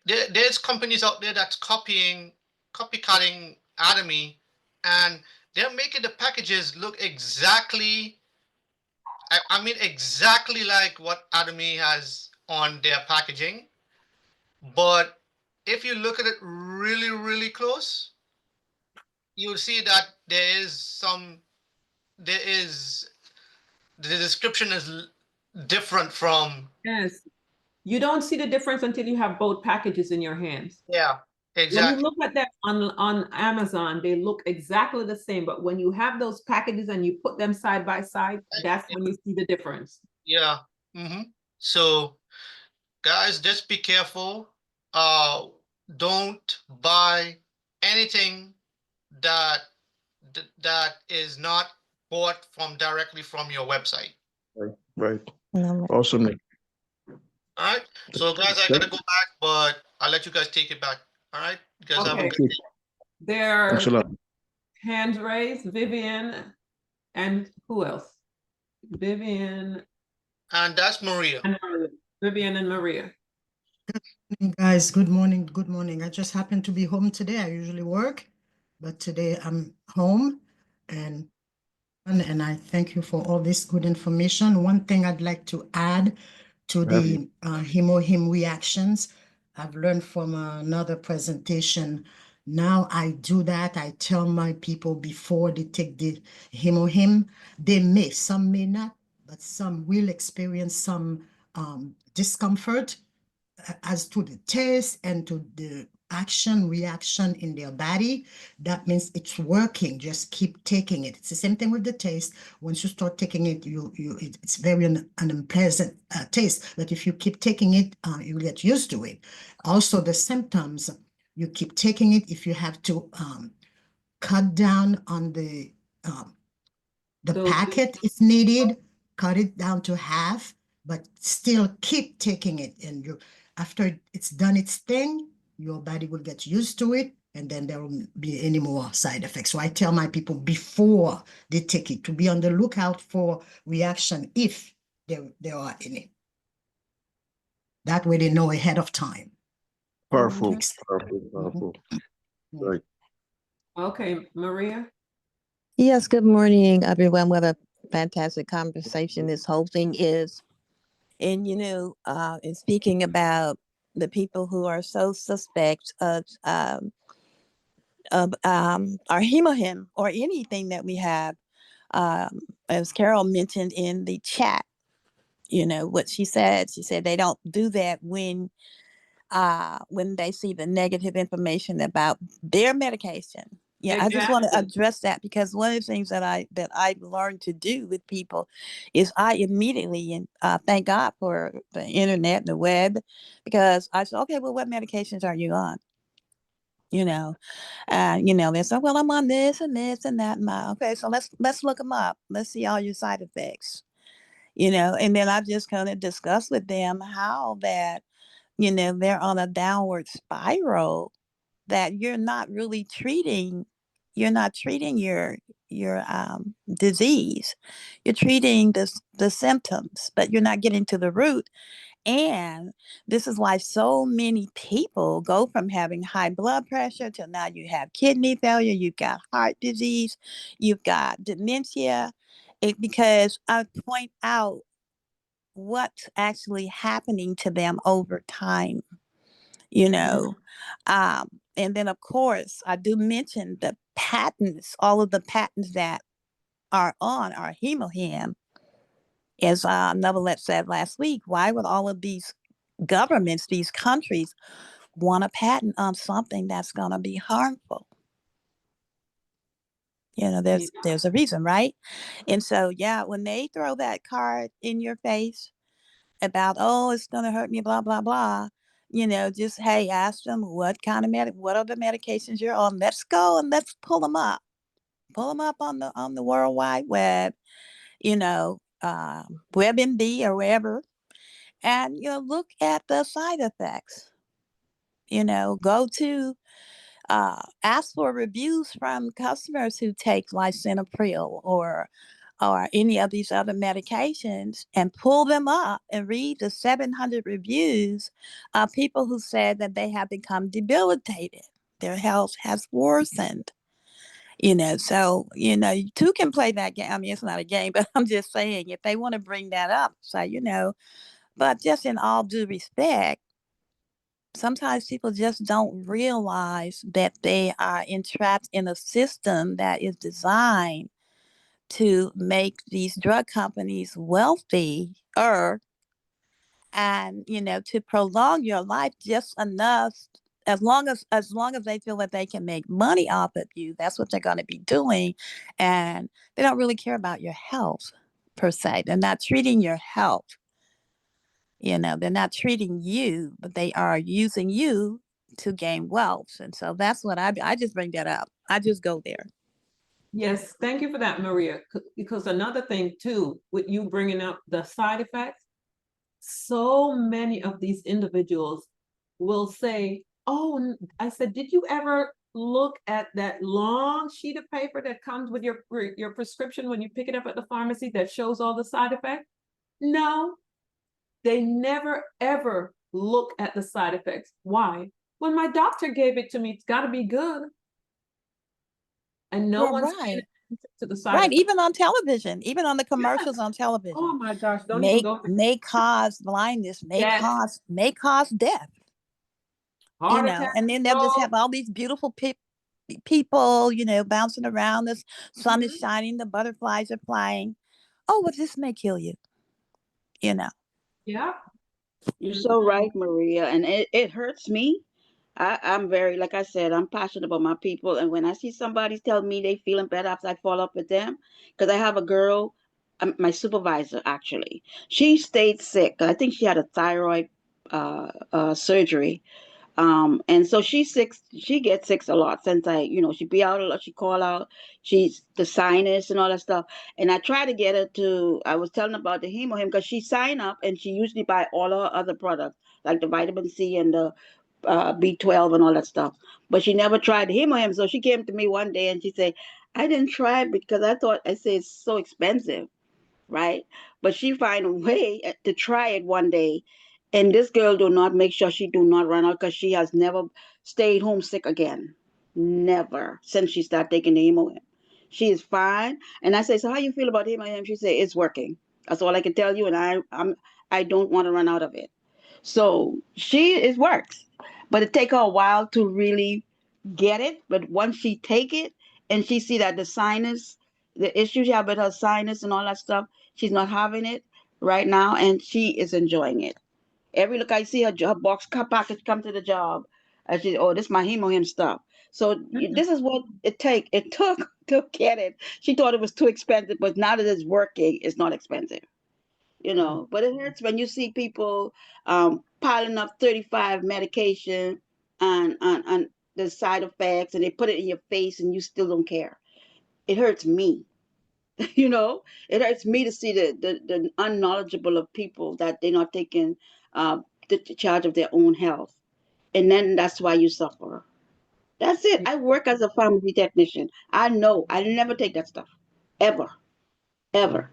Speaker 8: there's companies out there that's copycatting Atomy, and they're making the packages look exactly. I mean exactly like what Atomy has on their packaging, but if you look at it really close, you'll see that there is the description is different from.
Speaker 2: Yes. You don't see the difference until you have both packages in your hands.
Speaker 8: Yeah,
Speaker 2: When
Speaker 8: exactly.
Speaker 2: you look at that on Amazon, they look exactly the same. But when you have those packages and you put them side by side, that's when you see the difference.
Speaker 8: Yeah. So guys, just be careful. Don't buy anything that that is not bought from directly from your website.
Speaker 3: Right. Awesome, Nick.
Speaker 8: All right. So guys, I gotta go back, but I'll let you guys take it back. All right. You guys have a
Speaker 2: Okay.
Speaker 8: good day.
Speaker 2: There
Speaker 3: Thanks a lot.
Speaker 2: hands raised, Vivian, and who else? Vivian
Speaker 8: And that's Maria.
Speaker 2: and Maria. Vivian and Maria.
Speaker 9: Guys, good morning. Good morning. I just happened to be home today. I usually work, but today I'm home, and I thank you for all this good information. One thing I'd like to add to
Speaker 3: Have you?
Speaker 9: the hemo-him reactions, I've learned from another presentation. Now I do that. I tell my people before they take the hemo-him, some may not, but some will experience some discomfort as to the taste and to the reaction in their body. That means it's working. Just keep taking it. It's the same thing with the taste. Once you start taking it, it's very an unpleasant taste. But if you keep taking it, you get used to it. Also, the symptoms, you keep taking it. If you have to cut down on the packet if needed, cut it down to half, but still keep taking it. And after it's done its thing, your body will get used to it, and then there won't be any more side effects. So I tell my people before they take it to be on the lookout for reaction if there are any. That way they know ahead of time.
Speaker 3: Powerful,
Speaker 9: Thanks.
Speaker 3: powerful. Right.
Speaker 2: Okay, Maria.
Speaker 10: Yes, good morning, everyone. What a fantastic conversation this whole thing is. And, in speaking about the people who are so suspect of our hemohim or anything that we have, as Carol mentioned in the chat, what she said they don't do that when they see the negative information about their medication. Yeah, I just want to address that, because one of the things that I learned to do with people is I immediately, and thank God for the internet and the web, because I said, okay, well, what medications are you on? They say, well, I'm on this and this and that. Okay, so let's look them up. Let's see all your side effects. And then I just kind of discussed with them how that, they're on a downward spiral, that you're not treating your disease. You're treating the symptoms, but you're not getting to the root. And this is why so many people go from having high blood pressure to now you have kidney failure, you've got heart disease, you've got dementia. Because I point out what's actually happening to them over time, you know. And then, of course, I do mention the patents, all of the patents that are on our hemohim. As Novelette said last week, why would all of these governments, these countries, want a patent on something that's going to be harmful? There's a reason, right? And so, yeah, when they throw that card in your face about, oh, it's going to hurt me, blah, blah, blah, just, hey, ask them what are the medications you're on? Let's go and let's pull them up. Pull them up on the World Wide Web, WebMD or wherever, and look at the side effects. Go to ask for reviews from customers who take lisinopril or any of these other medications, and pull them up and read the 700 reviews of people who said that they have become debilitated. Their health has worsened. So, you two can play that game. I mean, it's not a game, but I'm just saying, if they want to bring that up, say, but just in all due respect, sometimes people just don't realize that they are entrapped in a system that is designed to make these drug companies wealthy, and to prolong your life just enough, as long as they feel that they can make money off of you. That's what they're going to be doing, and they don't really care about your health per se. They're not treating your health. They're not treating you, but they are using you to gain wealth. And so that's what I just bring that up. I just go there.
Speaker 2: Yes, thank you for that, Maria. Because another thing too, with you bringing up the side effects, so many of these individuals will say, oh, I said, did you ever look at that long sheet of paper that comes with your prescription when you pick it up at the pharmacy that shows all the side effects? No, they never ever look at the side effects. Why? When my doctor gave it to me, it's got to be good. And no
Speaker 10: Well,
Speaker 2: one's
Speaker 10: right.
Speaker 2: to the side
Speaker 10: Right.
Speaker 2: effects.
Speaker 10: Even on television, even on the commercials
Speaker 2: Yes.
Speaker 10: on television.
Speaker 2: Oh my gosh, don't even go there.
Speaker 10: May cause blindness, may cause death.
Speaker 2: Heart attack.
Speaker 10: And then they'll just have all these beautiful people, bouncing around. The sun is shining, the butterflies are flying. Oh, but this may kill you.
Speaker 2: Yeah.
Speaker 6: You're so right, Maria. And it hurts me. I'm very, like I said, I'm passionate about my people. And when I see somebody tell me they feeling better after I follow up with them, because I have a girl, my supervisor actually, she stayed sick. I think she had a thyroid surgery. And so she's sick, she gets sick a lot since she be out a lot, she call out, she's the sinus and all that stuff. And I try to get her to, I was telling about the hemohim because she sign up and she usually buy all her other products, like the vitamin C and the B12 and all that stuff. But she never tried the hemohim. So she came to me one day and she said, I didn't try it because I said it's so expensive, right? But she find a way to try it one day. And this girl do not make sure she do not run out because she has never stayed home sick again. Never since she started taking the hemohim. She is fine. And I say, so how you feel about hemohim? She said, it's working. That's all I can tell you. And I don't want to run out of it. So it works. But it take her a while to really get it. But once she take it and she see that the issues she have with her sinus and all that stuff, she's not having it right now, and she is enjoying it. Every look I see her box package come to the job, and she, oh, this is my hemohim stuff. So this is what it took to get it. She thought it was too expensive, but now that it's working, it's not expensive. But it hurts when you see people piling up 35 medication and the side effects, and they put it in your face and you still don't care. It hurts me. You know, it hurts me to see the unknowledgeable of people that they're not taking the charge of their own health. And then that's why you suffer. That's it. I work as a pharmacy technician. I know I never take that stuff. Ever. Ever.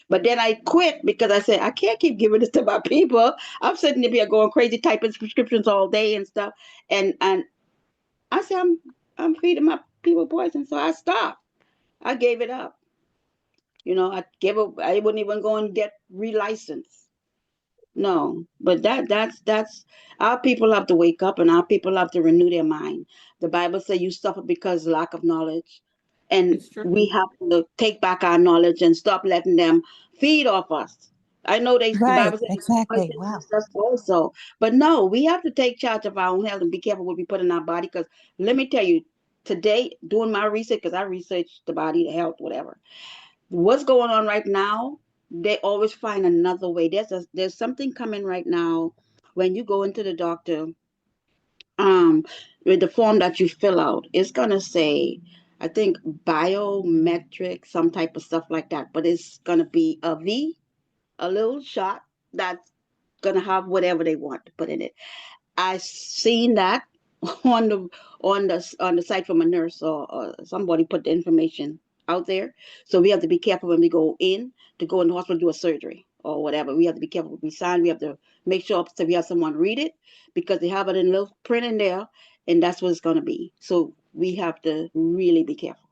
Speaker 6: But then I quit because I said, I can't keep giving this to my people. I'm sitting here going crazy typing prescriptions all day and stuff. And I said, I'm feeding my people poison. So I stopped. I gave it up. You know, I wouldn't even go and get relicensed. No, but that's our people have to wake up and our people have to renew their mind. The Bible says you suffer because lack of knowledge. And
Speaker 2: It's true.
Speaker 6: we have to take back our knowledge and stop letting them feed off us. I know the
Speaker 10: Right,
Speaker 6: Bible says
Speaker 10: exactly.
Speaker 6: poison
Speaker 10: Wow.
Speaker 6: us also, but no, we have to take charge of our own health and be careful what we put in our body. Because let me tell you, today doing my research, because I research the body, the health, whatever, what's going on right now, they always find another way. There's something coming right now when you go into the doctor, um, with the form that you fill out, it's gonna say, I think biometric, some type of stuff like that, but it's gonna be a little shot that's gonna have whatever they want to put in it. I seen that on the site from a nurse or somebody put the information out there. So we have to be careful when we go in the hospital to do a surgery or whatever. We have to be careful what we sign. We have to make sure that we have someone read it because they have it in little print in there, and that's what it's going to be. So we have to really be careful.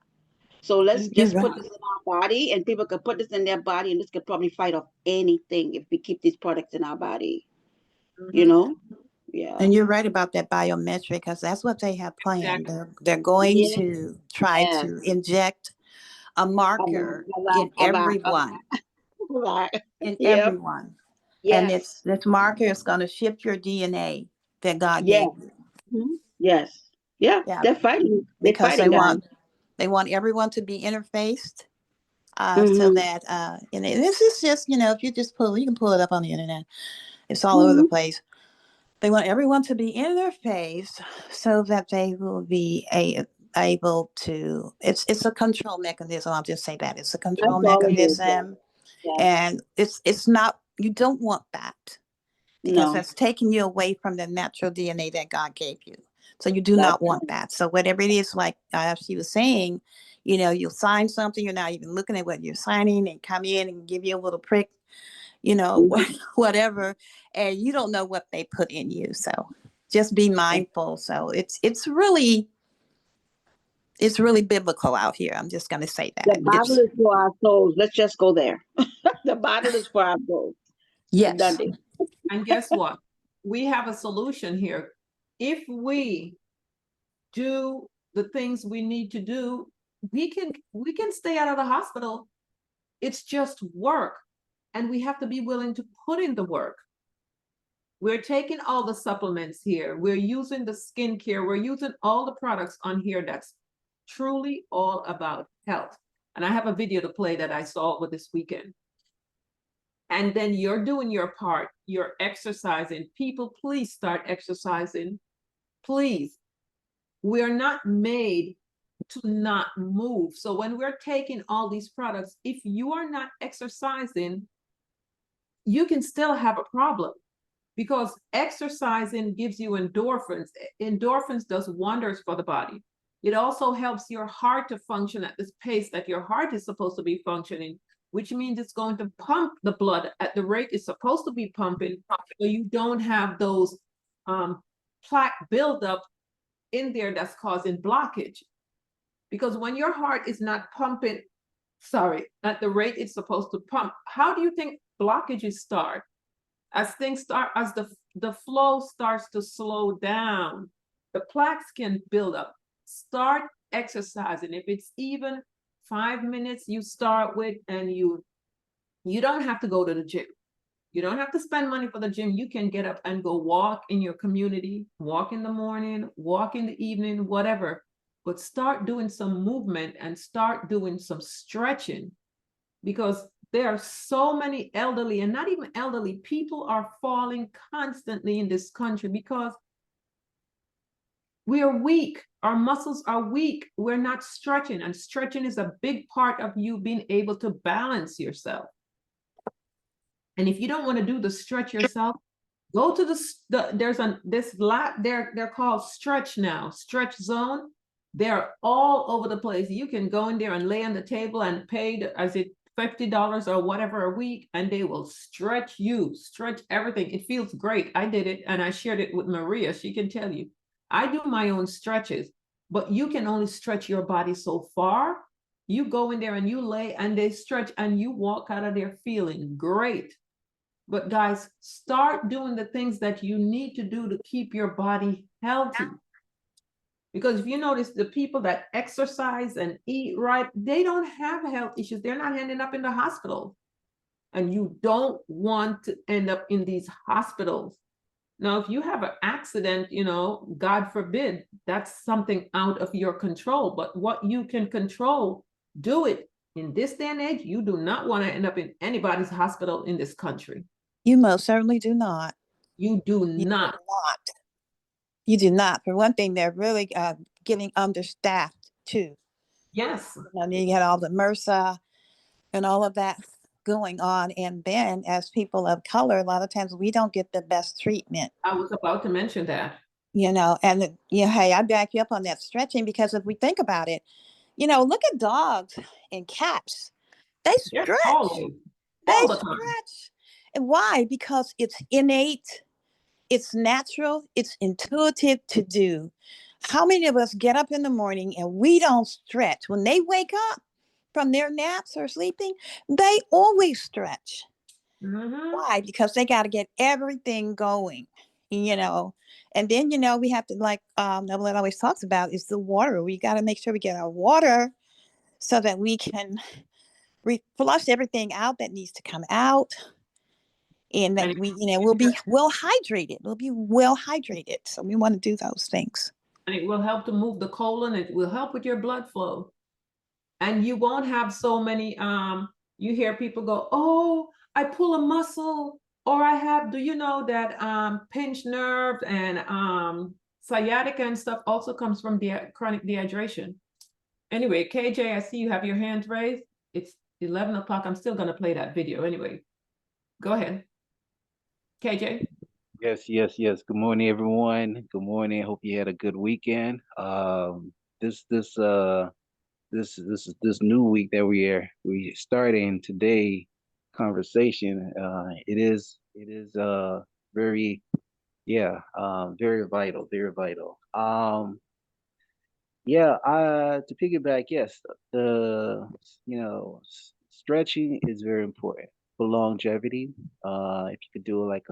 Speaker 6: So let's
Speaker 10: You're
Speaker 6: just put
Speaker 10: right.
Speaker 6: this in our body, and people can put this in their body, and this could probably fight off anything if we keep these products in our body. You
Speaker 2: Mhm.
Speaker 6: know? Yeah.
Speaker 10: And you're right about that biometric because that's what they have planned.
Speaker 2: Exactly.
Speaker 10: They're going
Speaker 6: Yes.
Speaker 10: to try
Speaker 6: Yes.
Speaker 10: to inject a marker in everyone,
Speaker 6: Right.
Speaker 10: in
Speaker 6: Yep.
Speaker 10: everyone. And
Speaker 6: Yes.
Speaker 10: this marker is going to shift your DNA that God
Speaker 6: Yes.
Speaker 10: gave you.
Speaker 6: Mhm. Yes. Yeah.
Speaker 10: Yeah,
Speaker 6: They're fighting. They're
Speaker 10: because they
Speaker 6: fighting, guys.
Speaker 10: want everyone to be interfaced so
Speaker 6: Mm-hmm.
Speaker 10: that and this is just, if you just you can pull it up on the internet. It's all over the
Speaker 6: Mm-hmm.
Speaker 10: place. They want everyone to be interfaced so that they will be able to. It's a control mechanism. I'll just say that it's a control
Speaker 6: That's all it is. Yes.
Speaker 10: mechanism,
Speaker 6: Yes.
Speaker 10: and it's not. You don't want that because
Speaker 6: No.
Speaker 10: that's taking you away from the natural DNA that God gave you. So you do
Speaker 6: That's
Speaker 10: not want that. So whatever it is, like she was saying, you'll sign something. You're not even looking at what you're signing, and come in and give you a little prick,
Speaker 6: mm-hmm.
Speaker 10: whatever, and you don't know what they put in you. So just be mindful. So it's really biblical out here. I'm just going to say
Speaker 6: The
Speaker 10: that.
Speaker 6: Bible is for our souls. Let's just go there. The Bible is for our souls. Done
Speaker 10: Yes.
Speaker 6: deal.
Speaker 2: And guess what? We have a solution here. If we do the things we need to do, we can stay out of the hospital. It's just work. And we have to be willing to put in the work. We're taking all the supplements here. We're using the skincare. We're using all the products on here that's truly all about health. And I have a video to play that I saw over this weekend. And then you're doing your part. You're exercising. People, please start exercising. Please. We're not made to not move. So when we're taking all these products, if you are not exercising, you can still have a problem because exercising gives you endorphins. Endorphins does wonders for the body. It also helps your heart to function at this pace that your heart is supposed to be functioning, which means it's going to pump the blood at the rate it's supposed to be pumping, so you don't have those plaque buildup in there that's causing blockage. Because when your heart is not pumping, at the rate it's supposed to pump, how do you think blockages start? As things start, as the flow starts to slow down, the plaques can build up. Start exercising. If it's even 5 minutes you start with, and you don't have to go to the gym. You don't have to spend money for the gym. You can get up and go walk in your community, walk in the morning, walk in the evening, whatever. But start doing some movement and start doing some stretching, because there are so many elderly, and not even elderly, people are falling constantly in this country because We are weak. Our muscles are weak. We're not stretching, and stretching is a big part of you being able to balance yourself. And if you don't want to do the stretch yourself, go to this lap. They're called Stretch now, Stretch Zone. They're all over the place. You can go in there and lay on the table and pay $50 or whatever a week, and they will stretch you, stretch everything. It feels great. I did it, and I shared it with Maria. She can tell you. I do my own stretches, but you can only stretch your body so far. You go in there and you lay, and they stretch, and you walk out of there feeling great. But guys, start doing the things that you need to do to keep your body healthy. Because if you notice, the people that exercise and eat right, they don't have health issues. They're not ending up in the hospital. And you don't want to end up in these hospitals. Now, if you have an accident, you know, God forbid, that's something out of your control. But what you can control, do it. In this day and age, you do not want to end up in anybody's hospital in this country.
Speaker 10: You most certainly do not.
Speaker 2: You do
Speaker 10: You
Speaker 2: not.
Speaker 10: do not. You do not. For one thing, they're really getting understaffed too.
Speaker 2: Yes.
Speaker 10: And you get all the MRSA and all of that going on. And then as people of color, a lot of times we don't get the best treatment.
Speaker 2: I was about to mention that.
Speaker 10: You know, and hey, I back you up on that stretching, because if we think about it, you know, look at dogs and cats. They
Speaker 2: Yes,
Speaker 10: stretch.
Speaker 2: always.
Speaker 10: They
Speaker 2: All the time.
Speaker 10: stretch. And why? Because it's innate, it's natural, it's intuitive to do. How many of us get up in the morning and we don't stretch? When they wake up from their naps or sleeping, they always stretch. Why? Because they got to get everything going, you know. And then, you know, we have to, like Evelyn always talks about, is the water. We got to make sure we get our water so that we can flush everything out that needs to come out. And that we, you know, we'll be well hydrated. We'll be well hydrated. So we want to do those things.
Speaker 2: And it will help to move the colon. It will help with your blood flow. And you won't have so many, you hear people go, oh, I pull a muscle, or I have, do you know that pinched nerve and sciatica and stuff also comes from chronic dehydration. Anyway, KJ, I see you have your hands raised. It's 11 o'clock. I'm still going to play that video anyway. Go ahead. KJ?
Speaker 11: Yes. Good morning, everyone. Good morning. Hope you had a good weekend. This new week that we starting today conversation. It is very very vital, very vital. To piggyback, yes, stretching is very important for longevity. If you could do like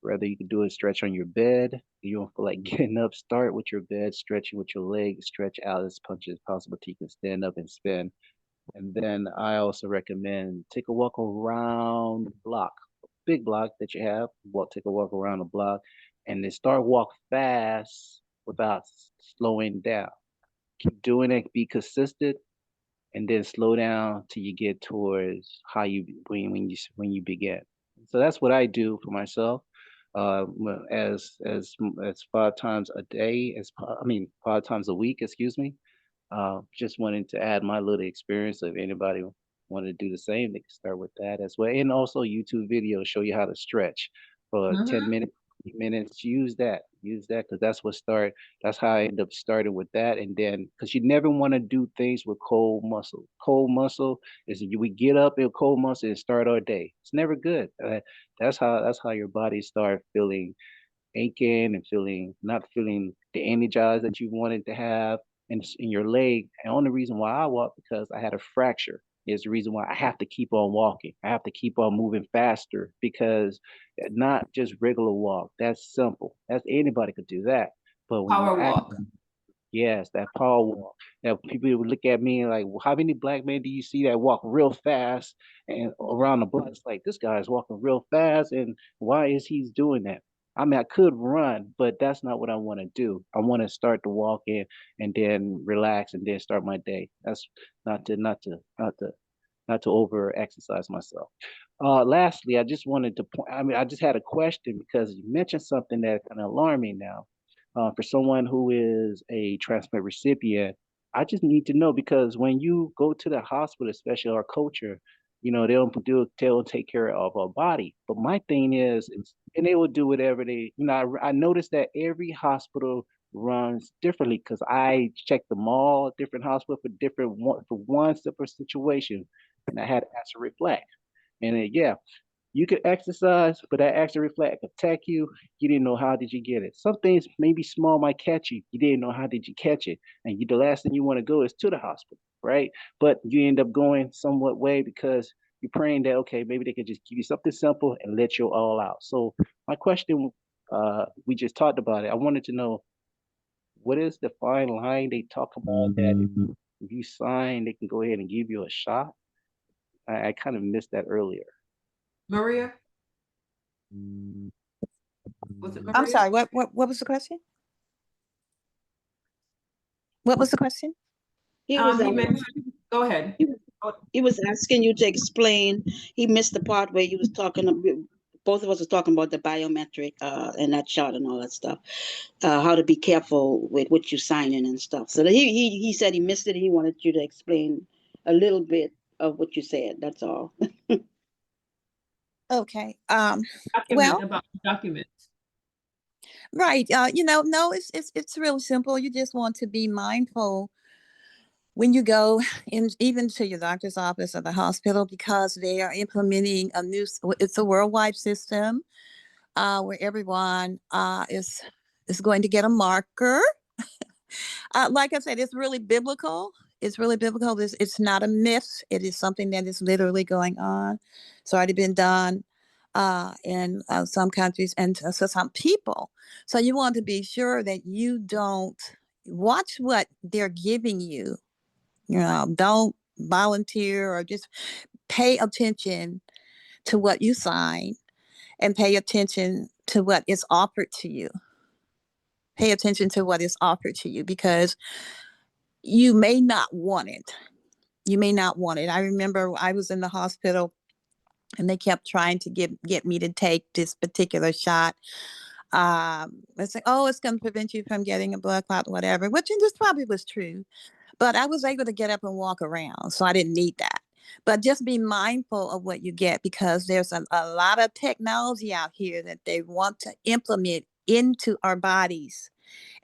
Speaker 11: whether you could do a stretch on your bed, you don't feel like getting up, start with your bed, stretching with your legs, stretch out as much as possible till you can stand up and spin. And then I also recommend take a walk around the block, big block that you have, take a walk around the block, and then start walk fast without slowing down. Keep doing it, be consistent, and then slow down till you get towards how you when you begin. So that's what I do for myself. As 5 times a day, 5 times a week, excuse me. Just wanted to add my little experience. So if anybody want to do the same, they can start with that as well. And also YouTube videos show you how to stretch for 10 minutes, 8 minutes. Use that because that's how I end up starting with that. And then because you never want to do things with cold muscle. Cold muscle is we get up in cold muscle and start our day. It's never good. That's how your body start feeling aching and not feeling the energized that you wanted to have in your leg. And the only reason why I walk because I had a fracture is the reason why I have to keep on walking. I have to keep on moving faster because not just regular walk. That's simple. That's anybody could do that. But when
Speaker 2: Power walk.
Speaker 11: yes, that power walk. Now people would look at me like, well, how many black men do you see that walk real fast and around the block? It's like this guy is walking real fast, and why is he doing that? I mean, I could run, but that's not what I want to do. I want to start to walk in and then relax and then start my day. That's not to over exercise myself. Lastly, I just wanted to point. I mean, I just had a question because you mentioned something that kind of alarmed me now. For someone who is a transplant recipient, I just need to know, because when you go to the hospital, especially our culture, they'll take care of our body. But my thing is, and they will do whatever they, I noticed that every hospital runs differently, because I checked them all, different hospital for one separate situation, and I had to ask to reflect. And yeah, you could exercise, but that action reflect could attack you. You didn't know how did you get it. Some things maybe small might catch you. You didn't know how did you catch it. And the last thing you want to go is to the hospital, right? But you end up going somewhat way because you're praying that, okay, maybe they could just give you something simple and let you all out. So my question, we just talked about it. I wanted to know, what is the fine line they talk about that if you sign, they can go ahead and give you a shot? I kind of missed that earlier.
Speaker 2: Maria? Was it Maria?
Speaker 10: I'm sorry, what was the question? What was the question?
Speaker 6: He was,
Speaker 2: He mentioned, go ahead.
Speaker 6: he was asking you to explain. He missed the part where you was talking. Both of us was talking about the biometric and that shot and all that stuff. How to be careful with what you sign in and stuff. So he said he missed it. He wanted you to explain a little bit of what you said. That's all.
Speaker 10: Okay.
Speaker 2: Document about documents.
Speaker 10: Right. No, it's real simple. You just want to be mindful when you go in, even to your doctor's office or the hospital, because they are implementing it's a worldwide system where everyone is going to get a marker. Like I said, it's really biblical. It's really biblical. It's not a myth. It is something that is literally going on. It's already been done in some countries and to some people. So you want to be sure that you don't watch what they're giving you. Don't volunteer, or just pay attention to what you sign and pay attention to what is offered to you. Pay attention to what is offered to you, because you may not want it. You may not want it. I remember I was in the hospital and they kept trying to get me to take this particular shot. It's like, oh, it's going to prevent you from getting a blood clot, whatever, which this probably was true. But I was able to get up and walk around, so I didn't need that. But just be mindful of what you get, because there's a lot of technology out here that they want to implement into our bodies.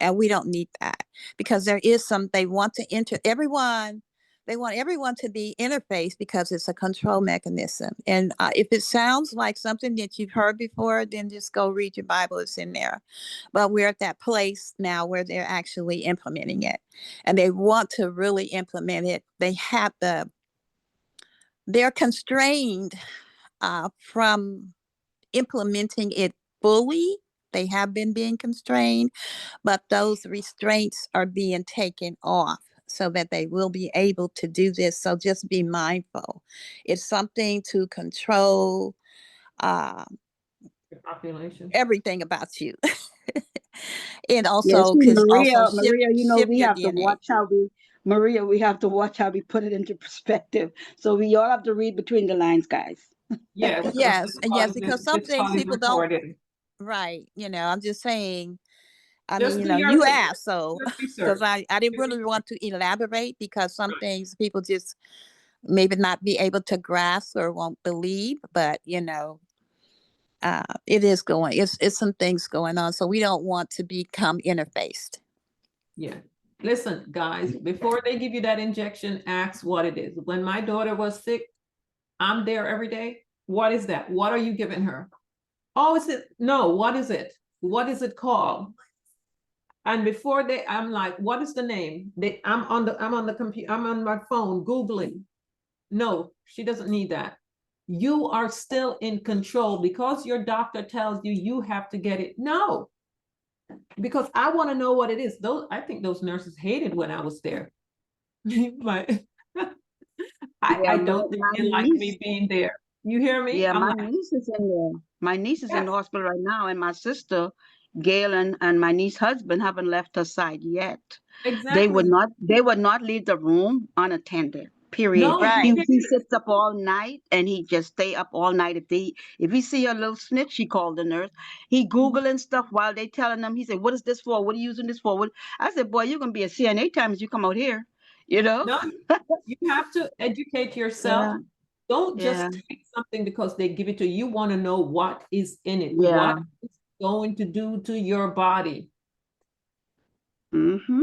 Speaker 10: And we don't need that, because they want to they want everyone to be interfaced, because it's a control mechanism. And if it sounds like something that you've heard before, then just go read your Bible. It's in there. But we're at that place now where they're actually implementing it, and they want to really implement it. They're constrained from implementing it fully. They have been being constrained, but those restraints are being taken off so that they will be able to do this. So just be mindful. It's something to control
Speaker 2: Population.
Speaker 10: everything about you. And
Speaker 6: Yes,
Speaker 10: also
Speaker 6: Maria,
Speaker 10: shift
Speaker 6: we
Speaker 10: your
Speaker 6: have to
Speaker 10: DNA.
Speaker 6: watch we have to watch how we put it into perspective. So we all have to read between the lines, guys.
Speaker 2: Yes.
Speaker 10: Yes, because some things people don't.
Speaker 2: Recorded.
Speaker 10: Right. I'm just saying. I
Speaker 2: Just
Speaker 10: mean,
Speaker 2: do your
Speaker 10: you asked, so
Speaker 2: research.
Speaker 10: because I didn't really want to elaborate, because some things people just maybe not be able to grasp or won't believe, but it is it's some things going on, so we don't want to become interfaced.
Speaker 2: Yeah. Listen, guys, before they give you that injection, ask what it is. When my daughter was sick, I'm there every day. What is that? What are you giving her? Oh, is it? No, what is it? What is it called? And before I'm like, what is the name? I'm on the computer, I'm on my phone, Googling. No, she doesn't need that. You are still in control because your doctor tells you you have to get it. No, because I want to know what it is. I think those nurses hated when I was there. I don't think they like me being there. You hear me?
Speaker 6: Yeah, my niece is in there. My niece is in the hospital right now, and my sister, Gail, and my niece's husband haven't left her side yet.
Speaker 2: Exactly.
Speaker 6: They would not leave the room unattended. period.
Speaker 2: No,
Speaker 10: Right.
Speaker 6: He sits up all night and he just stay up all night. If he see a little snitch, he called the nurse. He Googling stuff while they telling him. He said, "What is this for? What are you using this for?" I said, "Boy, you're gonna be a CNA times you come out here, you know."
Speaker 2: no, you have to educate yourself.
Speaker 6: Yeah,
Speaker 2: Don't
Speaker 6: yeah,
Speaker 2: just take something because they give it to you. You want to know what is in it,
Speaker 6: yeah.
Speaker 2: what it's going to do to your body.
Speaker 6: Mm-hmm.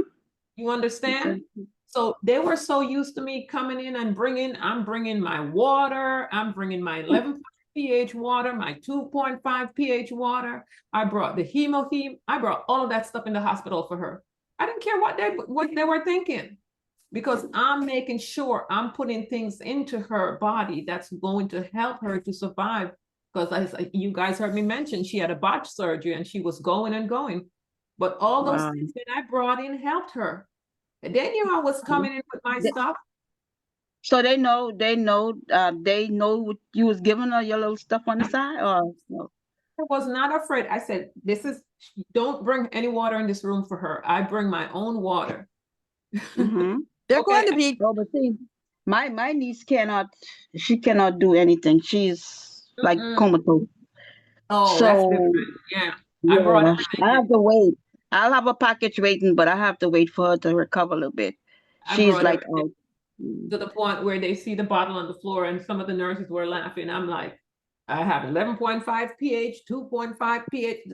Speaker 2: You understand? So they were so used to me coming in and I'm bringing my water, I'm bringing my 11 pH water, my 2.5 pH water. I brought the hemoheme. I brought all of that stuff in the hospital for her. I didn't care what they were thinking, because I'm making sure I'm putting things into her body that's going to help her to survive. Because you guys heard me mention, she had a botched surgery and she was going and going. But all those
Speaker 6: Wow.
Speaker 2: things that I brought in helped her. And they knew I was coming in with my stuff.
Speaker 6: So they know what you was giving her, your little stuff on the side, or no?
Speaker 2: I was not afraid. I said, don't bring any water in this room for her. I bring my own water.
Speaker 6: Mm-hmm.
Speaker 10: They're
Speaker 2: Okay.
Speaker 10: going to be,
Speaker 6: Oh, but see, my niece she cannot do anything. She's like comatose.
Speaker 2: Oh, that's different.
Speaker 6: So
Speaker 2: Yeah. I brought
Speaker 6: yeah, I have
Speaker 2: everything.
Speaker 6: to wait. I'll have a package waiting, but I have to wait for her to recover a little bit.
Speaker 2: I
Speaker 6: She's
Speaker 2: brought
Speaker 6: like
Speaker 2: everything
Speaker 6: out.
Speaker 2: to the point where they see the bottle on the floor and some of the nurses were laughing. I'm like, I have 11.5 pH, 2.5 pH.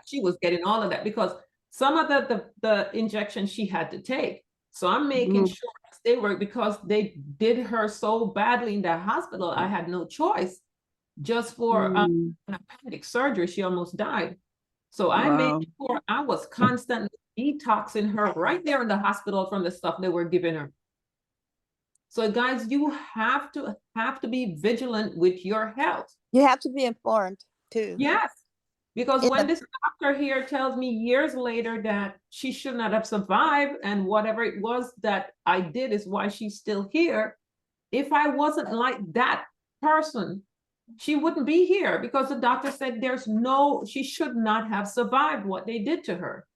Speaker 2: She was getting all of that because some of the injections she had to take. So I'm making sure they work, because they did her so badly in the hospital. I had no choice. Just for an appendix surgery, she almost died. So I made
Speaker 6: Wow.
Speaker 2: sure I was constantly detoxing her right there in the hospital from the stuff they were giving her. So guys, you have to be vigilant with your health.
Speaker 10: you have to be informed too.
Speaker 2: Yes, because
Speaker 10: In
Speaker 2: when
Speaker 10: the,
Speaker 2: this doctor here tells me years later that she should not have survived and whatever it was that I did is why she's still here, if I wasn't like that person, she wouldn't be here, because the doctor said she should not have survived what they did to her.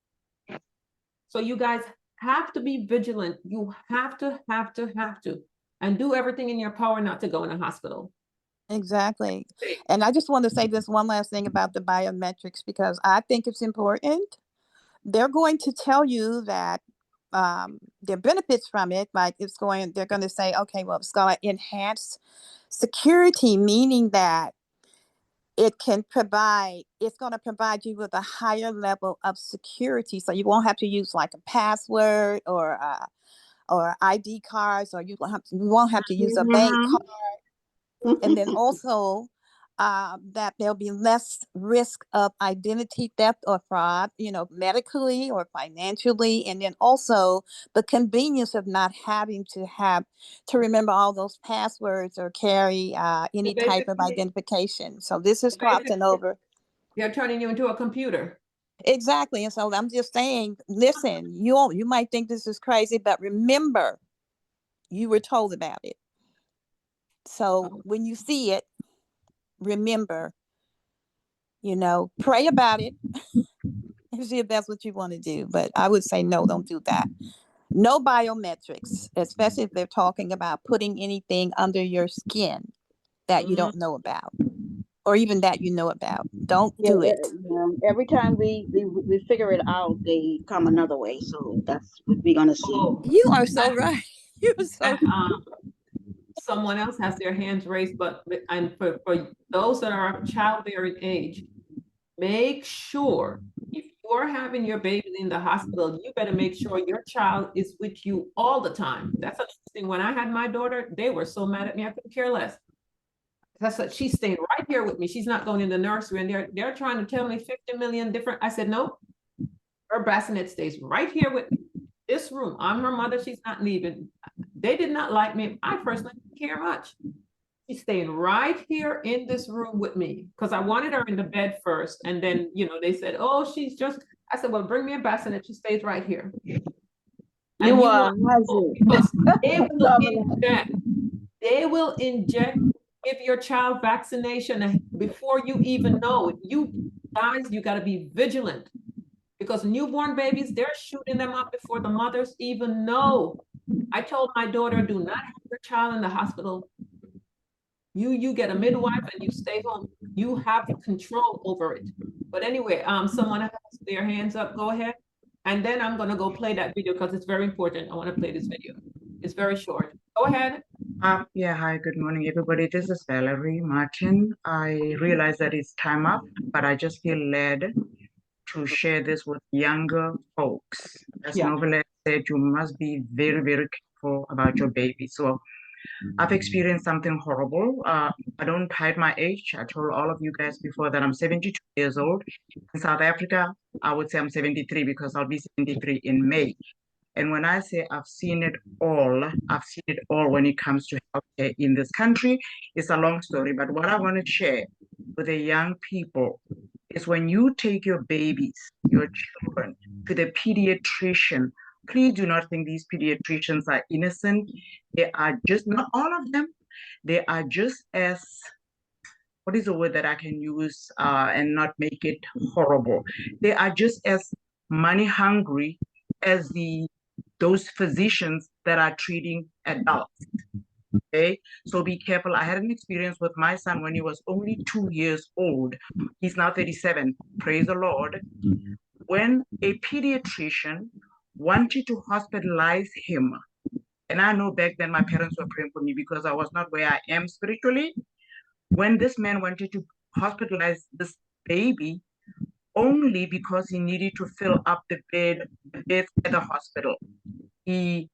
Speaker 2: So you guys have to be vigilant. You have to, and do everything in your power not to go in a hospital.
Speaker 10: exactly. And I just want to say this one last thing about the biometrics, because I think it's important. They're going to tell you that there are benefits from it. Like they're going to say, okay, well, it's going to enhance security, meaning that it's going to provide you with a higher level of security. So you won't have to use like a password or ID cards, or you won't have to use a bank card. And then also that there'll be less risk of identity theft or fraud, medically or financially. And then also the convenience of not having to remember all those passwords or carry any type of identification. So this is crossing over.
Speaker 2: They're turning you into a computer.
Speaker 10: Exactly. And so I'm just saying, listen, you might think this is crazy, but remember, you were told about it. So when you see it, remember, pray about it and see if that's what you want to do. But I would say, no, don't do that. No biometrics, especially if they're talking about putting anything under your skin that you don't know about, or even that you know about. Don't do it.
Speaker 6: Every time we figure it out, they come another way. So that's what we're gonna see.
Speaker 10: You are so right. You're so
Speaker 2: someone else has their hands raised, and for those that are of childbearing age, make sure if you're having your baby in the hospital, you better make sure your child is with you all the time. That's another thing. When I had my daughter, they were so mad at me, I couldn't care less. That's what she stayed right here with me. She's not going in the nursery, and they're trying to tell me 50 million different. I said, no, her bassinet stays right here with me. This room, I'm her mother, she's not leaving. They did not like me. I personally didn't care much. She's staying right here in this room with me, because I wanted her in the bed first. And then, they said, oh, I said, well, bring me a bassinet. She stays right here.
Speaker 6: You are
Speaker 2: because they will inject, give your child vaccination before you even know it. You guys, you got to be vigilant, because newborn babies, they're shooting them up before the mothers even know. I told my daughter, do not have your child in the hospital. You get a midwife and you stay home. You have control over it. But anyway, someone has their hands up, go ahead. And then I'm gonna go play that video because it's very important. I wanna play this video. It's very short. Go ahead.
Speaker 12: Yeah, hi, good morning, everybody. This is Valerie Martin. I realize that it's time up, but I just feel led to share this with younger folks. As Novelet said, you must be very, very careful about your baby. So I've experienced something horrible. I don't hide my age. I told all of you guys before that I'm 72 years old. In South Africa, I would say I'm 73 because I'll be 73 in May. And when I say I've seen it all, I've seen it all when it comes to healthcare in this country. It's a long story, but what I want to share with the young people is when you take your babies, your children, to the pediatrician, please do not think these pediatricians are innocent. They are just, not all of them, they are just as, what is the word that I can use and not make it horrible? They are just as money hungry as those physicians that are treating adults. Okay, so be careful. I had an experience with my son when he was only 2 years old. He's now 37. Praise the Lord. When a pediatrician wanted to hospitalize him, and I know back then my parents were praying for me because I was not where I am spiritually. When this man wanted to hospitalize this baby, only because he needed to fill up the beds at the hospital, he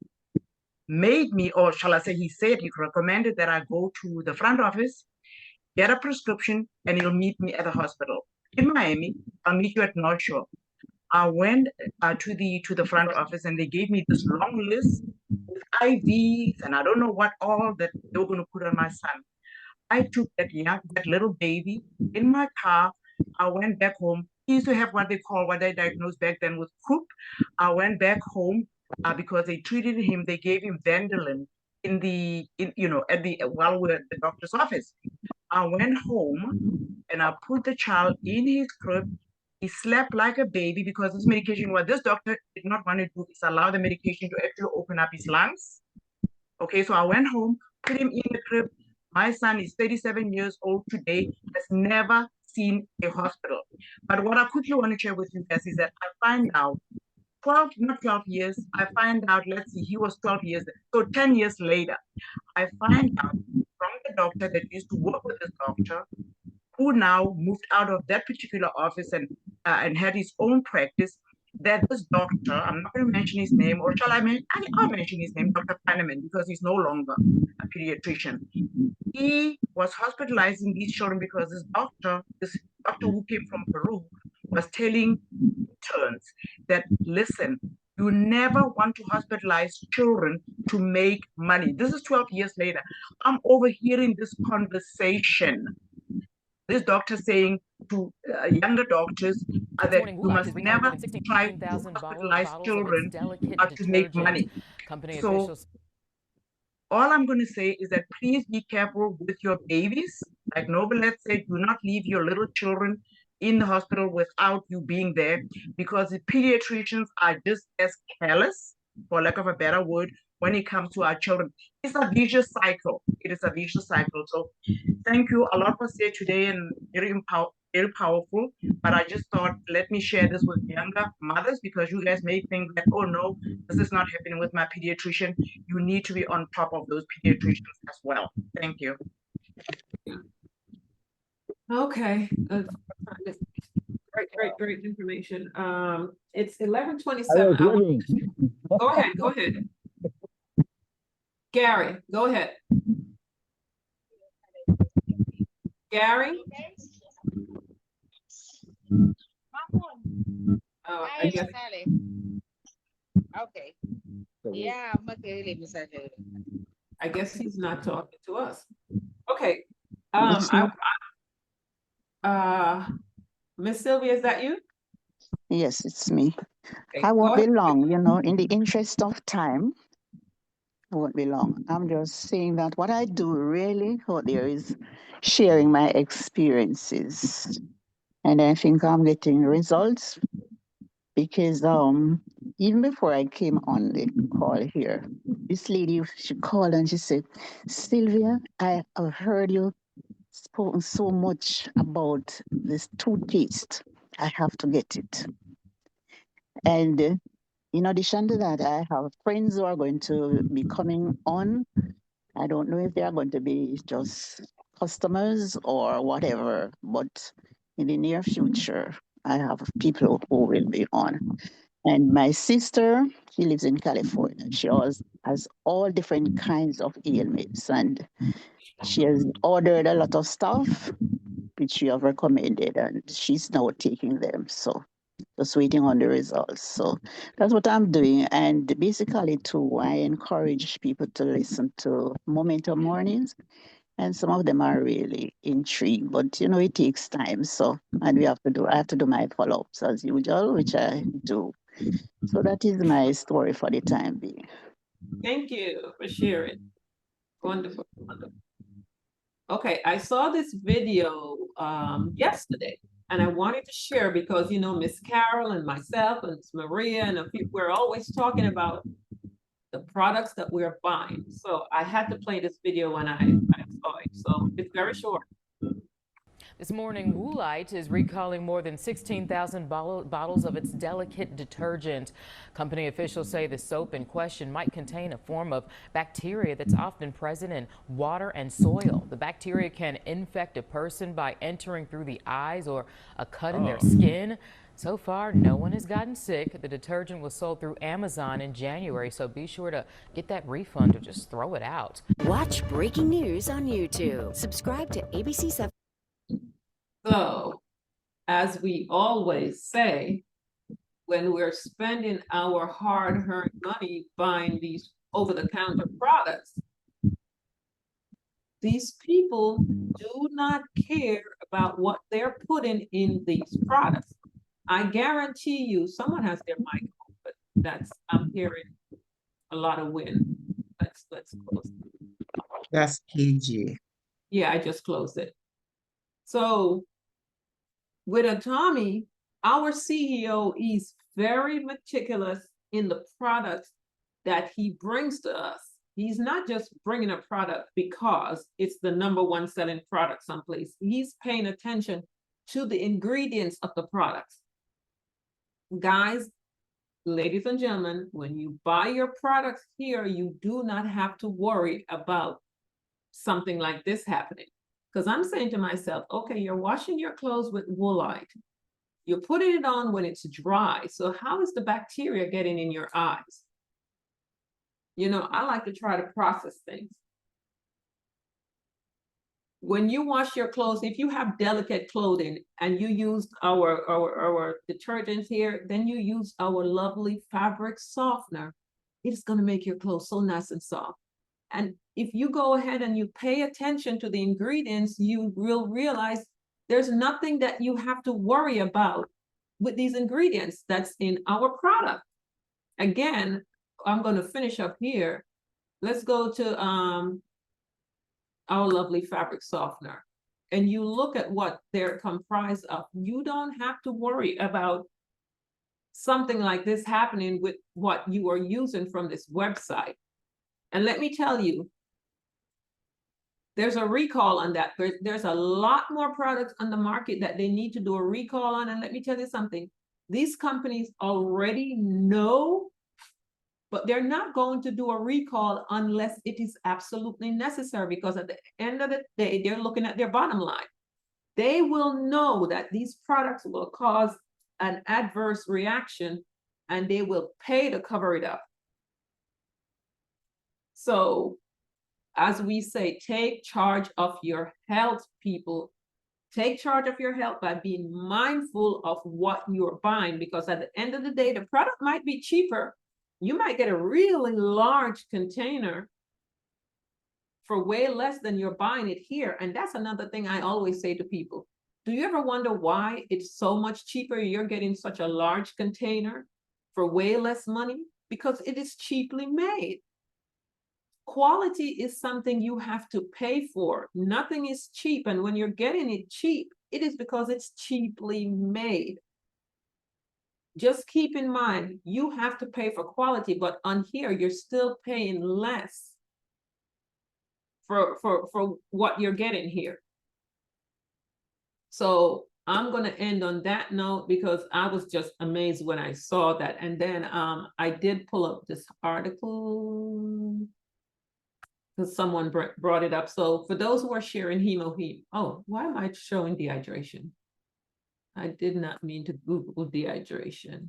Speaker 12: made me, or shall I say, he said he recommended that I go to the front office, get a prescription, and he'll meet me at the hospital in Miami. I'll meet you at North Shore. I went to the front office, and they gave me this long list with IVs, and I don't know what all that they were going to put on my son. I took that little baby in my car. I went back home. He used to have what they diagnosed back then with croup. I went back home because they treated him. They gave him Vendolin while we were at the doctor's office. I went home and I put the child in his crib. He slept like a baby because this medication, what this doctor did not want to do is allow the medication to actually open up his lungs. Okay, so I went home, put him in the crib. My son is 37 years old today, has never seen a hospital. But what I quickly want to share with you guys is that I find out 12 years, I find out, let's see, he was 12 years, so 10 years later, I find out from the doctor that used to work with this doctor, who now moved out of that particular office and had his own practice, that this doctor, I'm not going to mention his name, or shall I mention? I'll mention his name, Dr. Paneman, because he's no longer a pediatrician. He was hospitalizing these children because this doctor who came from Peru, was telling interns that, listen, you never want to hospitalize children to make money. This is 12 years later. I'm overhearing this conversation. This doctor saying to younger doctors that you must never try to hospitalize children to make money. So all I'm going to say is that please be careful with your babies. Like Novelet said, do not leave your little children in the hospital without you being there, because the pediatricians are just as careless, for lack of a better word, when it comes to our children. It's a vicious cycle. It is a vicious cycle. So thank you. A lot was said today and very powerful, but I just thought, let me share this with younger mothers, because you guys may think that, oh no, this is not happening with my pediatrician. You need to be on top of those pediatricians as well. Thank you.
Speaker 2: Okay. Great information. It's 11:27. Go ahead. Gary, go ahead. Gary? Oh, I guess.
Speaker 13: Okay. Yeah,
Speaker 2: I guess he's not talking to us. Okay. Miss Sylvia, is that you?
Speaker 14: Yes, it's me.
Speaker 2: Okay,
Speaker 14: I won't be long, in the interest of time. I won't be long. I'm just saying that what I do really out there is sharing my experiences. And I think I'm getting results because even before I came on the call here, this lady, she called and she said, Sylvia, I have heard you spoken so much about this toothpaste. I have to get it. And in addition to that, I have friends who are going to be coming on. I don't know if they are going to be just customers or whatever, but in the near future, I have people who will be on. And my sister, she lives in California. She has all different kinds of ailments, and she has ordered a lot of stuff, which you have recommended, and she's now taking them. So just waiting on the results. So that's what I'm doing. And basically, too, I encourage people to listen to Momentum Mornings. And some of them are really intrigued, but you know, it takes time. So, and I have to do my follow ups as usual, which I do. So that is my story for the time being.
Speaker 2: Thank you for sharing. Wonderful, wonderful. Okay, I saw this video yesterday, and I wanted to share because you know Miss Carol and myself and Miss Maria and a few, we're always talking about the products that we're buying. So I had to play this video when I saw it. So it's very short.
Speaker 13: This morning, Woolite is recalling more than 16,000 bottles of its delicate detergent. Company officials say the soap in question might contain a form of bacteria that's often present in water and soil. The bacteria can infect a person by entering through the eyes or a cut in their skin. So far, no one has gotten sick. The detergent was sold through Amazon in January, so be sure to get that refund or just throw it out.
Speaker 15: Watch breaking news on YouTube. Subscribe to ABC 7.
Speaker 2: So, as we always say, when we're spending our hard-earned money buying these over-the-counter products, these people do not care about what they're putting in these products. I guarantee you, someone has their mic on, but I'm hearing a lot of wind. Let's close it.
Speaker 7: That's KG.
Speaker 2: Yeah, I just closed it. So with Atomy, our CEO is very meticulous in the products that he brings to us. He's not just bringing a product because it's the #1 selling product someplace. He's paying attention to the ingredients of the products. Guys, ladies and gentlemen, when you buy your products here, you do not have to worry about something like this happening. Because I'm saying to myself, okay, you're washing your clothes with Woolite. You're putting it on when it's dry. So how is the bacteria getting in your eyes? You know, I like to try to process things. When you wash your clothes, if you have delicate clothing and you used our detergents here, then you use our lovely fabric softener. It's going to make your clothes so nice and soft. And if you go ahead and you pay attention to the ingredients, you will realize there's nothing that you have to worry about with these ingredients that's in our product. Again, I'm going to finish up here. Let's go to our lovely fabric softener. And you look at what they're comprised of. You don't have to worry about something like this happening with what you are using from this website. And let me tell you, there's a recall on that. There's a lot more products on the market that they need to do a recall on. And let me tell you something, these companies already know, but they're not going to do a recall unless it is absolutely necessary, because at the end of the day, they're looking at their bottom line. They will know that these products will cause an adverse reaction and they will pay to cover it up. So, as we say, take charge of your health, people. Take charge of your health by being mindful of what you're buying, because at the end of the day, the product might be cheaper. You might get a really large container for way less than you're buying it here. And that's another thing I always say to people. Do you ever wonder why it's so much cheaper? You're getting such a large container for way less money? Because it is cheaply made. Quality is something you have to pay for. Nothing is cheap. And when you're getting it cheap, it is because it's cheaply made. just keep in mind, you have to pay for quality, but on here, you're still paying less for what you're getting here. So I'm going to end on that note because I was just amazed when I saw that. And then I did pull up this article because someone brought it up. So for those who are sharing hemoheme, oh, why am I showing dehydration? I did not mean to Google dehydration.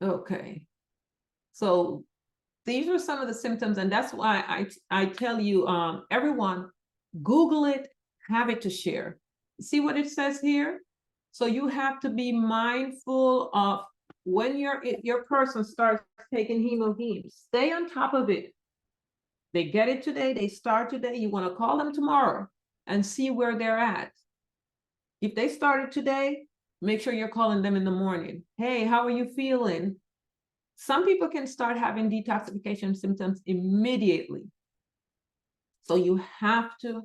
Speaker 2: Okay, so these are some of the symptoms, and that's why I tell you, everyone, Google it, have it to share. See what it says here? So you have to be mindful of when your person starts taking hemoheme, stay on top of it. They get it today, they start today, you want to call them tomorrow and see where they're at. If they started today, make sure you're calling them in the morning. Hey, how are you feeling? Some people can start having detoxification symptoms immediately. So you have to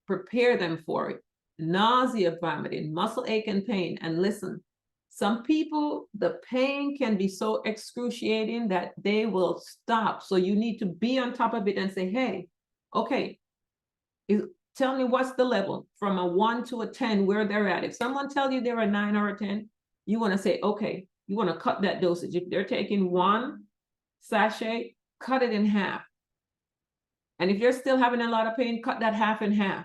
Speaker 2: prepare them for it. Nausea, vomiting, muscle ache and pain. And listen, some people, the pain can be so excruciating that they will stop. So you need to be on top of it and say, hey, okay, tell me what's the level from a 1 to a 10, where they're at. If someone tells you they're a 9 or a 10, you want to say, okay, you want to cut that dosage. If they're taking 1 sachet, cut it in half. And if you're still having a lot of pain, cut that half in half.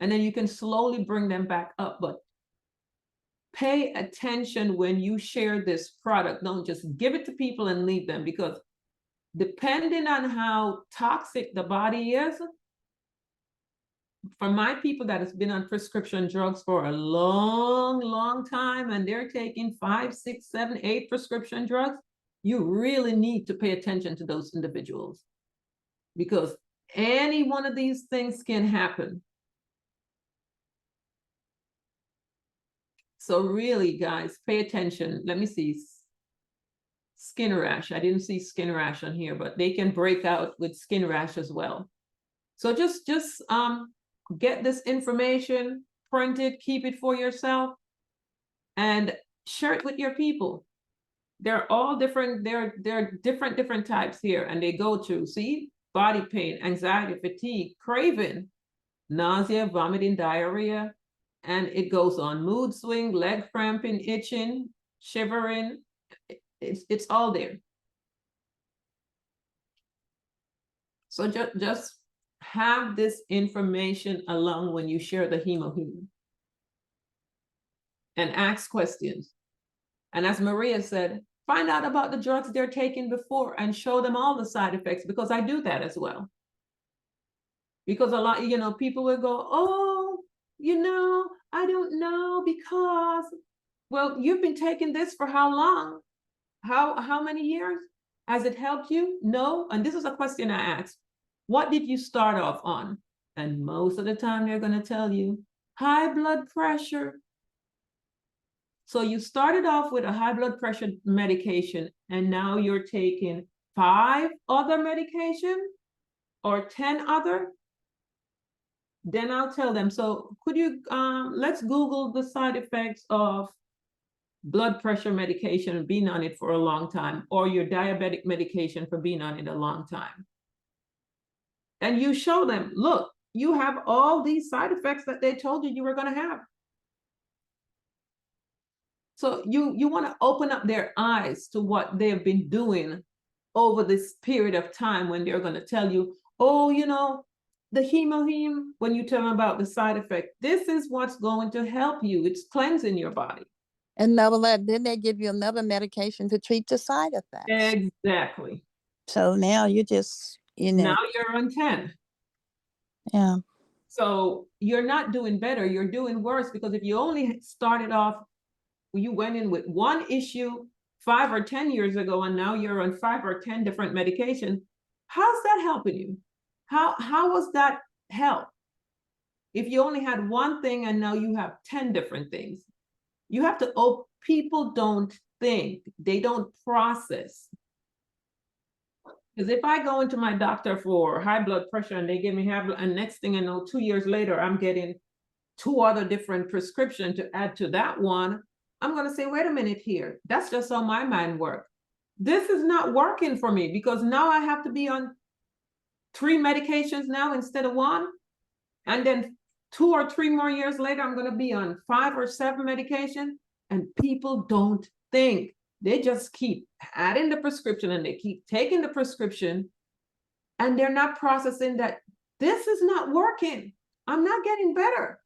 Speaker 2: And then you can slowly bring them back up. But pay attention when you share this product. Don't just give it to people and leave them, because depending on how toxic the body is, for my people that has been on prescription drugs for a long time, and they're taking 5, 6, 7, 8 prescription drugs, you really need to pay attention to those individuals, because any one of these things can happen. So really, guys, pay attention. Let me see. Skin rash. I didn't see skin rash on here, but they can break out with skin rash as well. So just get this information, print it, keep it for yourself, and share it with your people. They're all different. They're different types here, and they go to, see, body pain, anxiety, fatigue, craving, nausea, vomiting, diarrhea, and it goes on. Mood swing, leg cramping, itching, shivering. It's all there. So just have this information along when you share the hemoheme, and ask questions. And as Maria said, find out about the drugs they're taking before and show them all the side effects, because I do that as well. Because a lot, people will go, oh, I don't know, because, well, you've been taking this for how long? How many years? Has it helped you? No. And this is a question I asked. What did you start off on? And most of the time they're going to tell you high blood pressure. So you started off with a high blood pressure medication, and now you're taking 5 other medications or 10 other. Then I'll tell them, so could you, let's Google the side effects of blood pressure medication and being on it for a long time, or your diabetic medication for being on it a long time. And you show them, look, you have all these side effects that they told you were going to have. So you want to open up their eyes to what they've been doing over this period of time, when they're going to tell you, oh, the hemoheme, when you tell them about the side effect, this is what's going to help you. It's cleansing your body.
Speaker 10: And then they give you another medication to treat the side effects.
Speaker 2: Exactly.
Speaker 10: So now you just,
Speaker 2: Now you're on 10.
Speaker 10: Yeah.
Speaker 2: So you're not doing better, you're doing worse, because if you only started off, you went in with one issue 5 or 10 years ago, and now you're on 5 or 10 different medications, how's that helping you? How was that help? If you only had one thing and now you have 10 different things, you have to, people don't think, they don't process. Because if I go into my doctor for high blood pressure and they give me high blood, and next thing I know, 2 years later, I'm getting 2 other different prescriptions to add to that one, I'm going to say, wait a minute here. That's just how my mind works. This is not working for me because now I have to be on 3 medications now instead of 1. And then 2 or 3 more years later, I'm going to be on 5 or 7 medications. And people don't think. They just keep adding the prescription and they keep taking the prescription. And they're not processing that this is not working. I'm not getting better.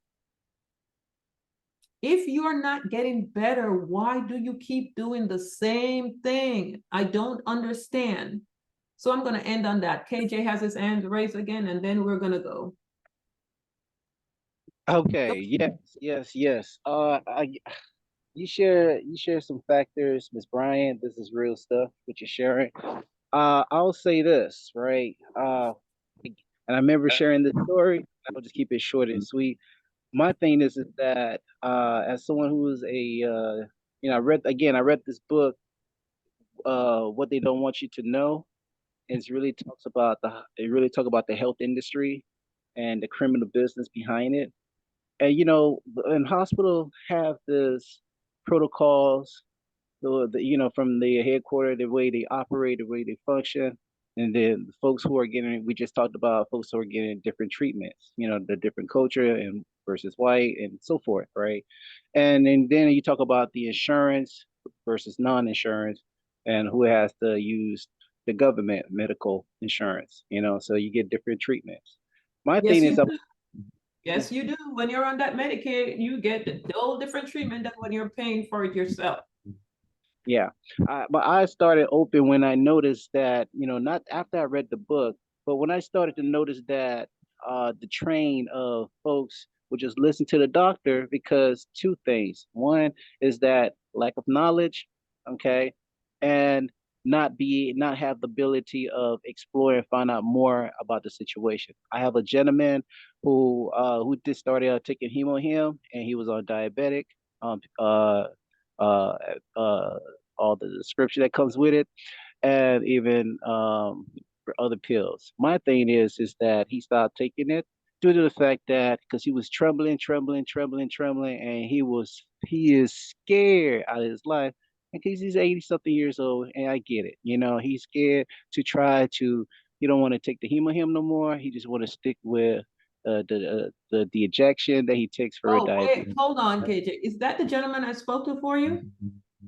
Speaker 2: If you're not getting better, why do you keep doing the same thing? I don't understand. So I'm going to end on that. KJ has his hand raised again, and then we're going to go.
Speaker 11: Okay, yes. You share some factors, Miss Bryant. This is real stuff what you're sharing. I'll say this, right? And I remember sharing this story. I'll just keep it short and sweet. My thing is that as someone who is I read this book, What They Don't Want You to Know. And it really talk about the health industry and the criminal business behind it. And and hospital have this protocols, from the headquarters, the way they operate, the way they function, and then the folks who are getting, we just talked about folks who are getting different treatments, the different culture and versus white and so forth, right? And then you talk about the insurance versus non-insurance, and who has to use the government medical insurance, so you get different treatments. My
Speaker 2: Yes,
Speaker 11: thing
Speaker 2: you
Speaker 11: is,
Speaker 2: do. Yes, you do. When you're on that Medicaid, you get the whole different treatment than when you're paying for it yourself.
Speaker 11: yeah, but I started open when I noticed that, not after I read the book, but when I started to notice that the train of folks would just listen to the doctor because 2 things. One is that lack of knowledge, okay, and not have the ability of explore and find out more about the situation. I have a gentleman who just started taking hemohim, and he was on diabetic. Um, uh, uh, uh, all the description that comes with it, and even for other pills. My thing is that he stopped taking it due to the fact that because he was trembling, and he is scared out of his life. Because he's 80 something years old, and I get it. He's scared to try to. He don't want to take the hemohim no more. He just want to stick with the injection that he takes for
Speaker 2: Oh, wait,
Speaker 11: diabetes.
Speaker 2: hold on, KJ. Is that the gentleman I spoke to for you?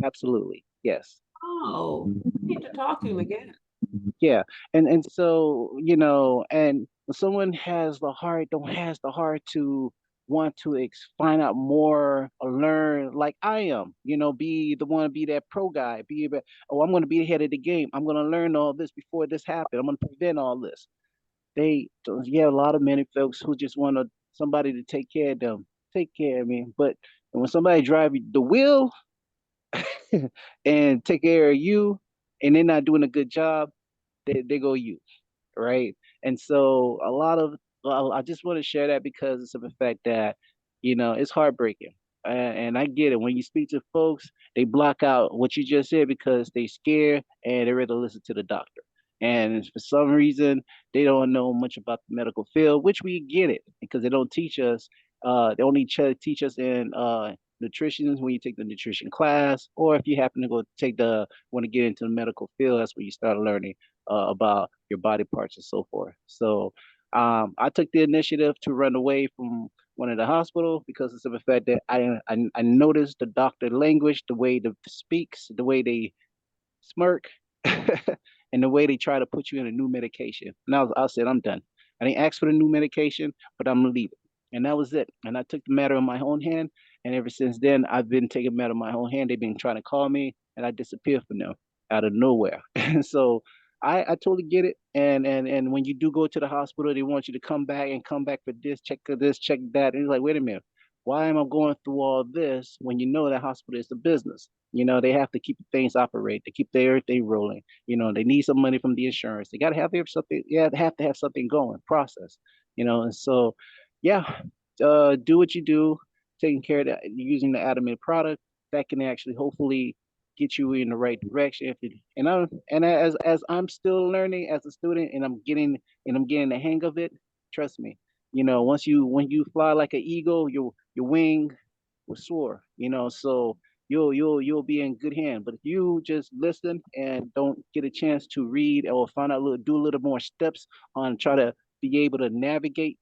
Speaker 11: Absolutely, yes.
Speaker 2: Oh, I need to talk to him again.
Speaker 11: Yeah, and so and when someone has the heart to want to find out more or learn, like I am, be that pro guy, I'm going to be ahead of the game. I'm going to learn all this before this happens. I'm going to prevent all this. A lot of many folks who just want somebody to take care of them, take care of me. But when somebody drive the wheel and take care of you, and they're not doing a good job, they go you, right? And so I just want to share that because it's of the fact that it's heartbreaking, and I get it. When you speak to folks, they block out what you just said because they scared and they rather listen to the doctor. And for some reason, they don't know much about the medical field, which we get it because they don't teach us. They only teach us in nutrition when you take the nutrition class, or if you happen to want to get into the medical field, that's where you start learning about your body parts and so forth. So I took the initiative to run away from one of the hospital because of the fact that I noticed the doctor language, the way they speaks, the way they smirk, and the way they try to put you in a new medication. And I said, I'm done. I didn't ask for the new medication, but I'm gonna leave it. And that was it. And I took the matter in my own hand. And ever since then, I've been taking the matter in my own hand. They've been trying to call me, and I disappeared from them out of nowhere. And so I totally get it. And when you do go to the hospital, they want you to come back for this, check that. And it's like, wait a minute, why am I going through all this when you know that hospital is the business? They have to keep things operate, to keep everything rolling. They need some money from the insurance. They got to have something. Yeah, they have to have something going, process. And so, yeah, do what you do, taking care of that, using the Atomy product that can actually hopefully get you in the right direction. And as I'm still learning as a student, and I'm getting the hang of it. Trust me, when you fly like an eagle, your wing will soar. So you'll be in good hand. But if you just listen and don't get a chance to read or find out do a little more steps on try to be able to navigate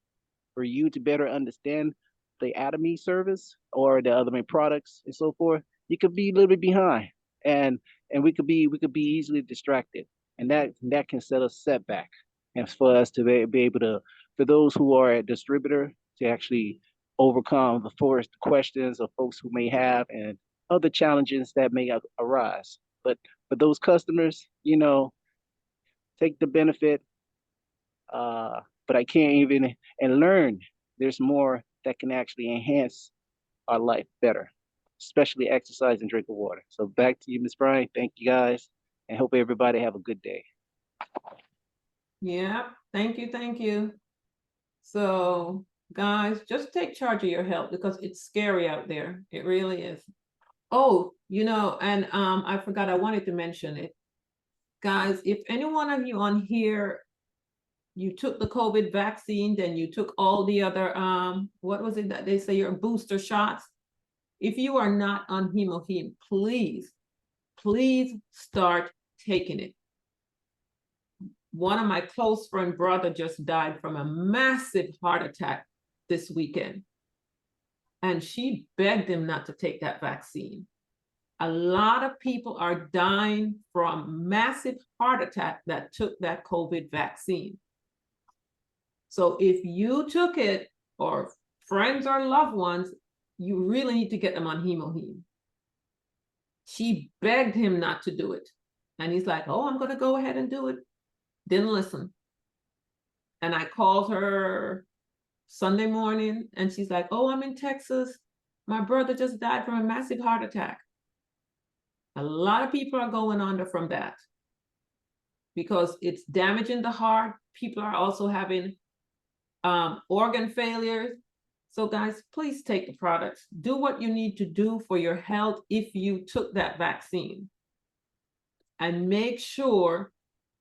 Speaker 11: for you to better understand the Atomy service or the other main products and so forth, you could be a little bit behind, and we could be easily distracted, and that can set a setback. And for us to be able to, for those who are a distributor, to actually overcome the forest questions of folks who may have and other challenges that may arise. But for those customers, take the benefit, but I can't even and learn. There's more that can actually enhance our life better, especially exercise and drinking water. So back to you, Ms. Bryan. Thank you guys, and hope everybody have a good day.
Speaker 2: Yeah, thank you, thank you. So guys, just take charge of your health because it's scary out there. It really is. Oh, and I forgot I wanted to mention it. Guys, if any one of you on here, you took the COVID vaccine, then you took all the other, what was it that they say, your booster shots? If you are not on HemoHem, please start taking it. One of my close friend brother just died from a massive heart attack this weekend. And she begged him not to take that vaccine. A lot of people are dying from massive heart attack that took that COVID vaccine. So if you took it, or friends or loved ones, you really need to get them on HemoHem. She begged him not to do it. And he's like, oh, I'm going to go ahead and do it. Didn't listen. And I called her Sunday morning and she's like, oh, I'm in Texas. My brother just died from a massive heart attack. A lot of people are going under from that because it's damaging the heart. People are also having organ failures. So guys, please take the products. Do what you need to do for your health if you took that vaccine. And make sure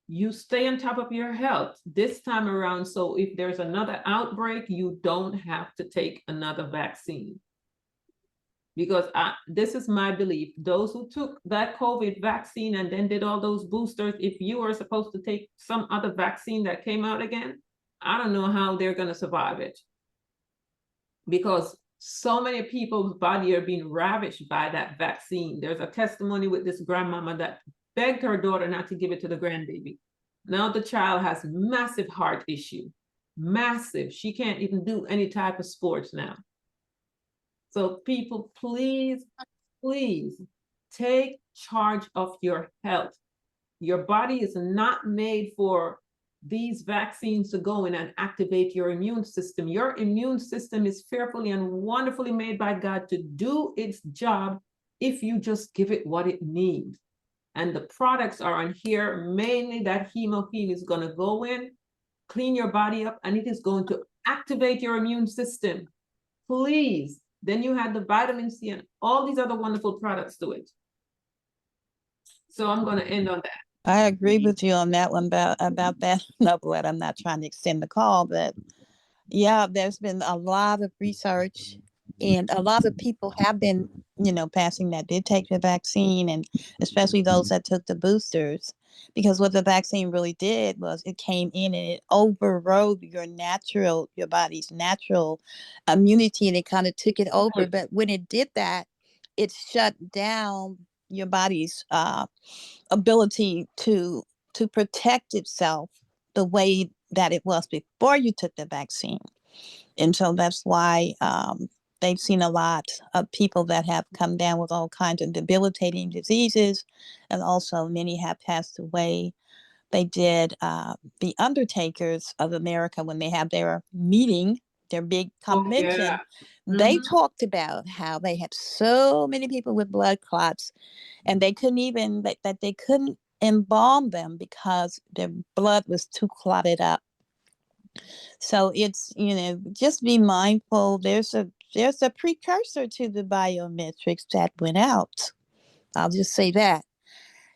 Speaker 2: you stay on top of your health this time around. So if there's another outbreak, you don't have to take another vaccine. Because this is my belief, those who took that COVID vaccine and then did all those boosters, if you are supposed to take some other vaccine that came out again, I don't know how they're going to survive it. Because so many people's body are being ravished by that vaccine. There's a testimony with this grandmama that begged her daughter not to give it to the grandbaby. Now the child has massive heart issue, massive. She can't even do any type of sports now. So people, please take charge of your health. Your body is not made for these vaccines to go in and activate your immune system. Your immune system is fearfully and wonderfully made by God to do its job if you just give it what it needs. And the products are on here, mainly that HemoHem is going to go in, clean your body up, and it is going to activate your immune system. Please. Then you have the vitamin C and all these other wonderful products to it. So I'm going to end on that.
Speaker 10: I agree with you on that one about that. No, but I'm not trying to extend the call, but yeah, there's been a lot of research and a lot of people have been, passing that did take the vaccine, and especially those that took the boosters, because what the vaccine really did was it came in and it overrode your body's natural immunity, and it kind of took it over. But when it did that, it shut down your body's ability to protect itself the way that it was before you took the vaccine. And so that's why they've seen a lot of people that have come down with all kinds of debilitating diseases, and also many have passed away. They did the Undertakers of America, when they have their meeting, their big convention,
Speaker 2: yeah.
Speaker 10: They talked about how they had so many people with blood clots, and they couldn't even that they couldn't embalm them because their blood was too clotted up. So it's, just be mindful. There's a precursor to the biometrics that went out. I'll just say that.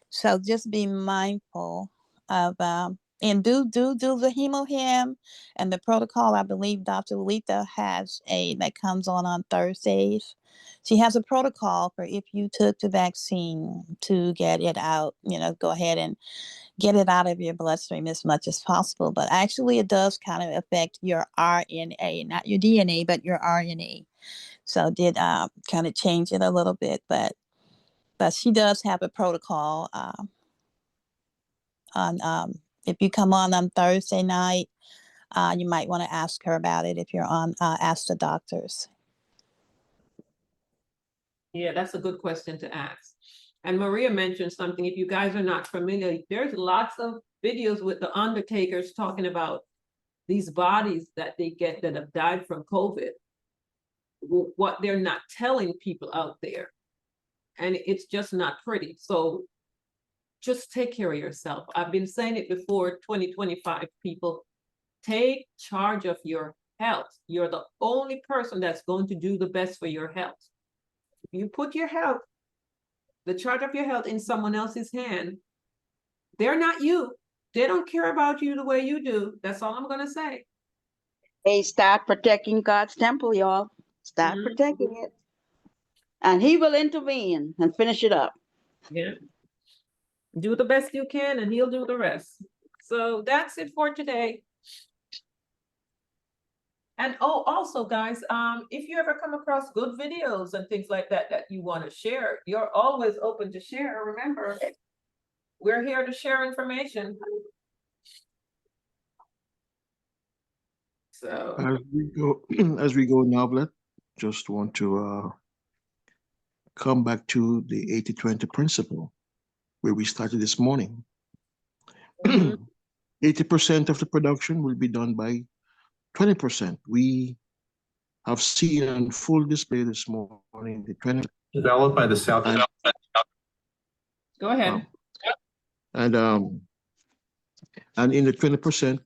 Speaker 10: So just be mindful of and do the hemohim and the protocol. I believe Dr. Letha has a that comes on Thursdays. She has a protocol for if you took the vaccine to get it out, go ahead and get it out of your bloodstream as much as possible. But actually it does kind of affect your RNA, not your DNA, but your RNA. So it did kind of change it a little bit, but she does have a protocol on if you come on Thursday night, you might want to ask her about it if you're on Ask the Doctors.
Speaker 2: Yeah, that's a good question to ask. And Maria mentioned something, if you guys are not familiar, there's lots of videos with the undertakers talking about these bodies that they get that have died from COVID, what they're not telling people out there. And it's just not pretty. So just take care of yourself. I've been saying it before, 2025 people, take charge of your health. You're the only person that's going to do the best for your health. If you put your health, the charge of your health in someone else's hand, they're not you. They don't care about you the way you do. That's all I'm going to say.
Speaker 6: Hey, start protecting God's temple, y'all. Start protecting it. And he will intervene and finish it up.
Speaker 2: Yeah. Do the best you can and he'll do the rest. So that's it for today. And also guys, if you ever come across good videos and things like that that you want to share, you're always open to share. Remember, we're here to share information. So
Speaker 3: as we go, Navlet, just want to come back to the 80-20 principle where we started this morning. 80% of the production will be done by 20%. We have seen on full display this morning the 20
Speaker 16: developed by the South.
Speaker 2: Go ahead.
Speaker 3: And in the 20%,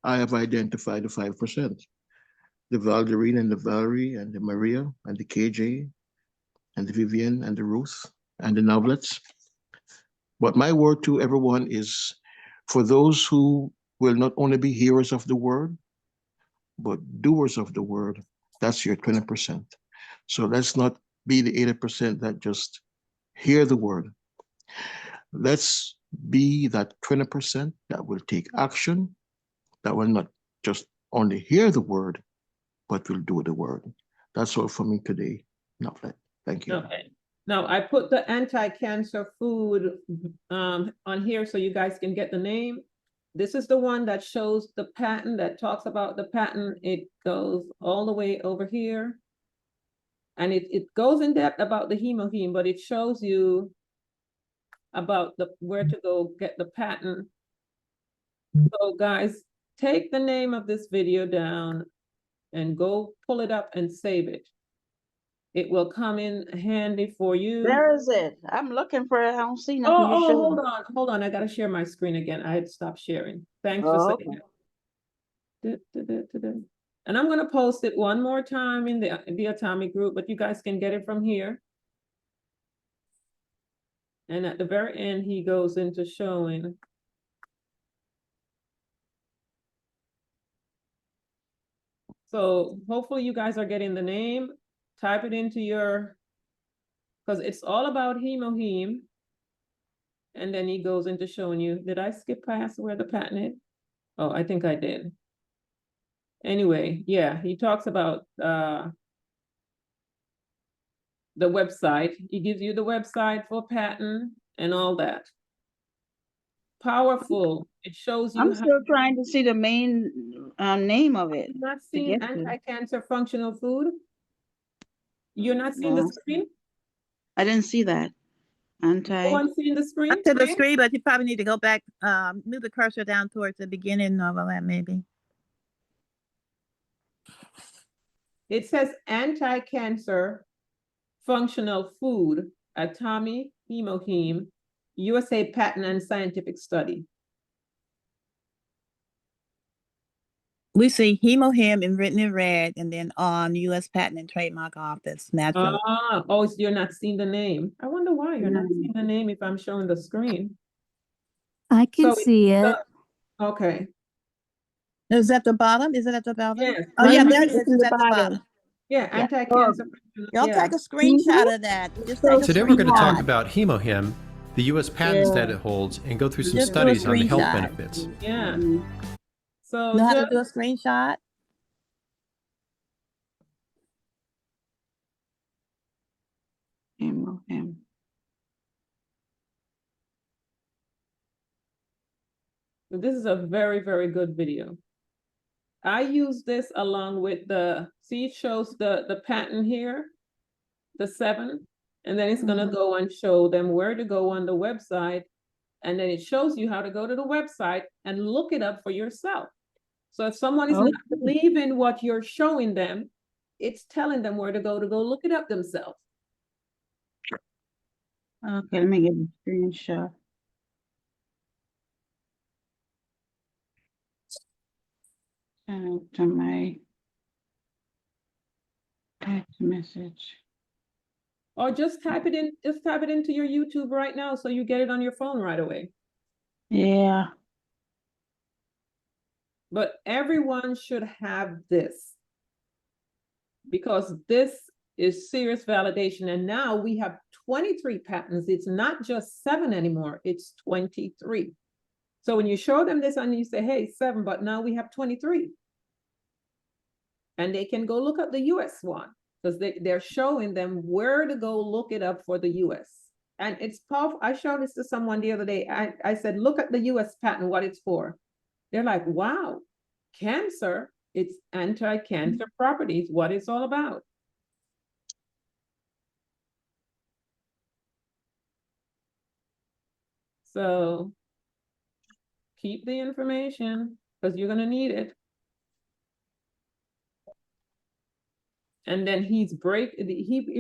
Speaker 3: I have identified the 5%. The Valderine and the Valerie and the Maria and the KJ and the Vivian and the Ruth and the Navlets. But my word to everyone is for those who will not only be hearers of the word, but doers of the word, that's your 20%. So let's not be the 80% that just hear the word. Let's be that 20% that will take action, that will not just only hear the word, but will do the word. That's all for me today. Navlet. Thank you.
Speaker 2: Okay. Now I put the anti-cancer food on here so you guys can get the name. This is the one that shows the patent, that talks about the patent. It goes all the way over here. And it goes in depth about the hemoheme, but it shows you about where to go get the patent. So guys, take the name of this video down and go pull it up and save it. It will come in handy for you.
Speaker 6: Where is it? I'm looking for it. I don't see nothing.
Speaker 2: Hold on. I gotta share my screen again. I had to stop sharing. Thanks for saying that. And I'm gonna post it one more time in the Atomy group, but you guys can get it from here. And at the very end, he goes into showing. So hopefully you guys are getting the name. Type it into your, because it's all about hemoheme. And then he goes into showing you, did I skip past where the patent is? Oh, I think I did. Anyway, yeah, he talks about the website. He gives you the website for patent and all that. Powerful. It shows you.
Speaker 6: I'm still trying to see the main name of it.
Speaker 2: Not seeing anti-cancer functional food. You're not seeing the screen?
Speaker 6: I didn't see that.
Speaker 2: No one seeing the screen?
Speaker 10: Up to the screen, but you probably need to go back, move the cursor down towards the beginning of that maybe.
Speaker 2: It says anti-cancer functional food, Atomy, hemoheme, USA patent and scientific study.
Speaker 10: We see hemohim and written in red, and then on U.S. Patent and Trademark Office, natural.
Speaker 2: Oh, so you're not seeing the name. I wonder why you're not seeing the name if I'm showing the screen.
Speaker 16: I can
Speaker 2: So
Speaker 16: see it.
Speaker 2: okay.
Speaker 10: Is that the bottom? Is it at the bottom?
Speaker 2: Yes.
Speaker 10: Oh, yeah,
Speaker 6: Mine
Speaker 10: there it
Speaker 6: is
Speaker 10: is.
Speaker 6: in
Speaker 10: It's
Speaker 6: the
Speaker 10: at the
Speaker 6: bottom.
Speaker 10: bottom.
Speaker 2: Yeah,
Speaker 10: Yeah.
Speaker 2: anti-cancer.
Speaker 10: Y'all
Speaker 2: Yeah.
Speaker 10: take a screenshot of that. Just take a
Speaker 17: Today we're going to talk
Speaker 10: screenshot.
Speaker 17: about hemohim, the U.S. patents that it holds, and go through some
Speaker 10: Just do a
Speaker 17: studies on the health
Speaker 10: screenshot.
Speaker 17: benefits.
Speaker 2: Yeah. So
Speaker 10: Know how to
Speaker 2: just
Speaker 10: do a screenshot?
Speaker 6: Hemohim.
Speaker 2: this is a very, very good video. I use this along with see, it shows the patent here, the 7, and then it's gonna go and show them where to go on the website, and then it shows you how to go to the website and look it up for yourself. So if someone is not believing what you're showing them, it's telling them where to go look it up themselves.
Speaker 6: Okay, let me get a screenshot. To my text message.
Speaker 2: Or just type it into your YouTube right now so you get it on your phone right away.
Speaker 6: Yeah.
Speaker 2: But everyone should have this, because this is serious validation. And now we have 23 patents. It's not just 7 anymore, it's 23. So when you show them this and you say, hey, 7, but now we have 23. And they can go look up the US one, because they're showing them where to go look it up for the US. And it's powerful. I showed this to someone the other day. I said, look at the US patent, what it's for. They're like, wow, cancer, it's anti-cancer properties, what it's all about. So keep the information, because you're gonna need it. And then he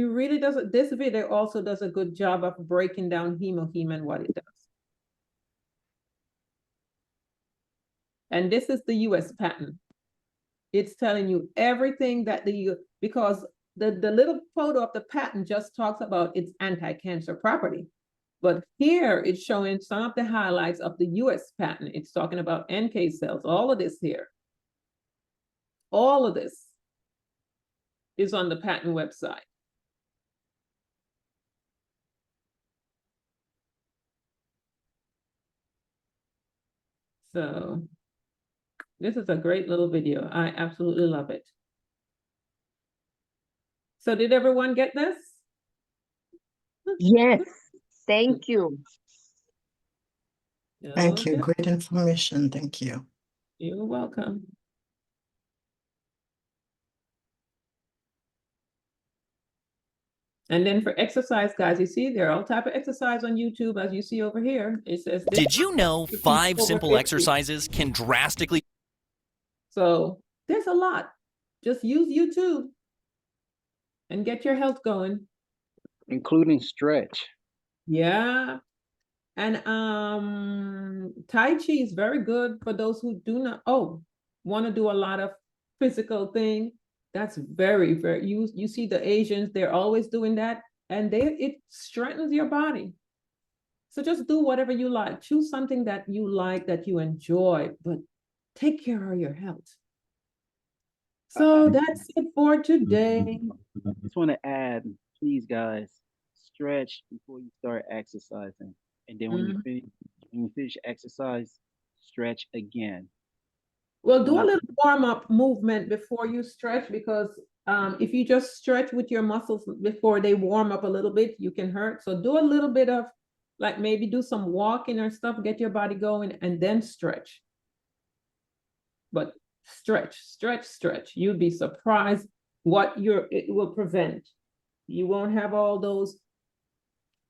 Speaker 2: really does it. This video also does a good job of breaking down hemohim and what it does. And this is the US patent. It's telling you everything that because the little photo of the patent just talks about its anti-cancer property. But here it's showing some of the highlights of the US patent. It's talking about NK cells, all of this here. All of this is on the patent website. So this is a great little video. I absolutely love it. So did everyone get this?
Speaker 16: Yes, thank you.
Speaker 9: Thank you.
Speaker 2: Okay.
Speaker 9: Great information. Thank you.
Speaker 2: You're welcome. And then for exercise, guys, you see there are all type of exercise on YouTube, as you see over here. It says,
Speaker 1: Did you know 5
Speaker 2: over
Speaker 1: simple
Speaker 2: 50.
Speaker 1: exercises can drastically...
Speaker 2: So there's a lot. Just use YouTube and get your health going.
Speaker 11: Including stretch.
Speaker 2: Yeah. And Tai Chi is very good for those who do not want to do a lot of physical thing. That's very, very, you see the Asians, they're always doing that, and it strengthens your body. So just do whatever you like. Choose something that you like, that you enjoy, but take care of your health. So that's it for today.
Speaker 11: I just want to add, please, guys, stretch before you start exercising. And then when you finish exercise, stretch again.
Speaker 2: Well, do a little warm-up movement before you stretch, because if you just stretch with your muscles before they warm up a little bit, you can hurt. So do a little bit of, like, maybe do some walking or stuff, get your body going, and then stretch. But stretch, stretch, stretch. You'd be surprised what it will prevent. You won't have all those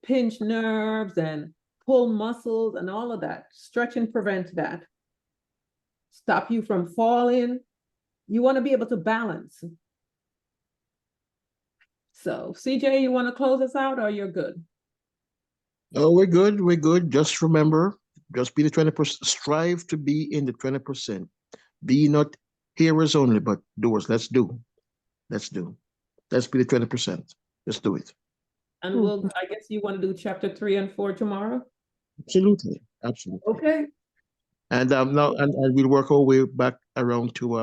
Speaker 2: pinched nerves and pull muscles and all of that. Stretching prevents that. Stop you from falling. You want to be able to balance. So, CJ, you want to close us out, or you're good?
Speaker 3: Oh, we're good. We're good. Just remember, just be the 20%. Strive to be in the 20%. Be not Hearers only, but doers. Let's do. Let's do. Let's be the 20%. Let's do it.
Speaker 2: And we'll, I guess you want to do chapter 3 and 4 tomorrow?
Speaker 3: Absolutely. Absolutely.
Speaker 2: Okay.
Speaker 3: And now and we'll work our way back around to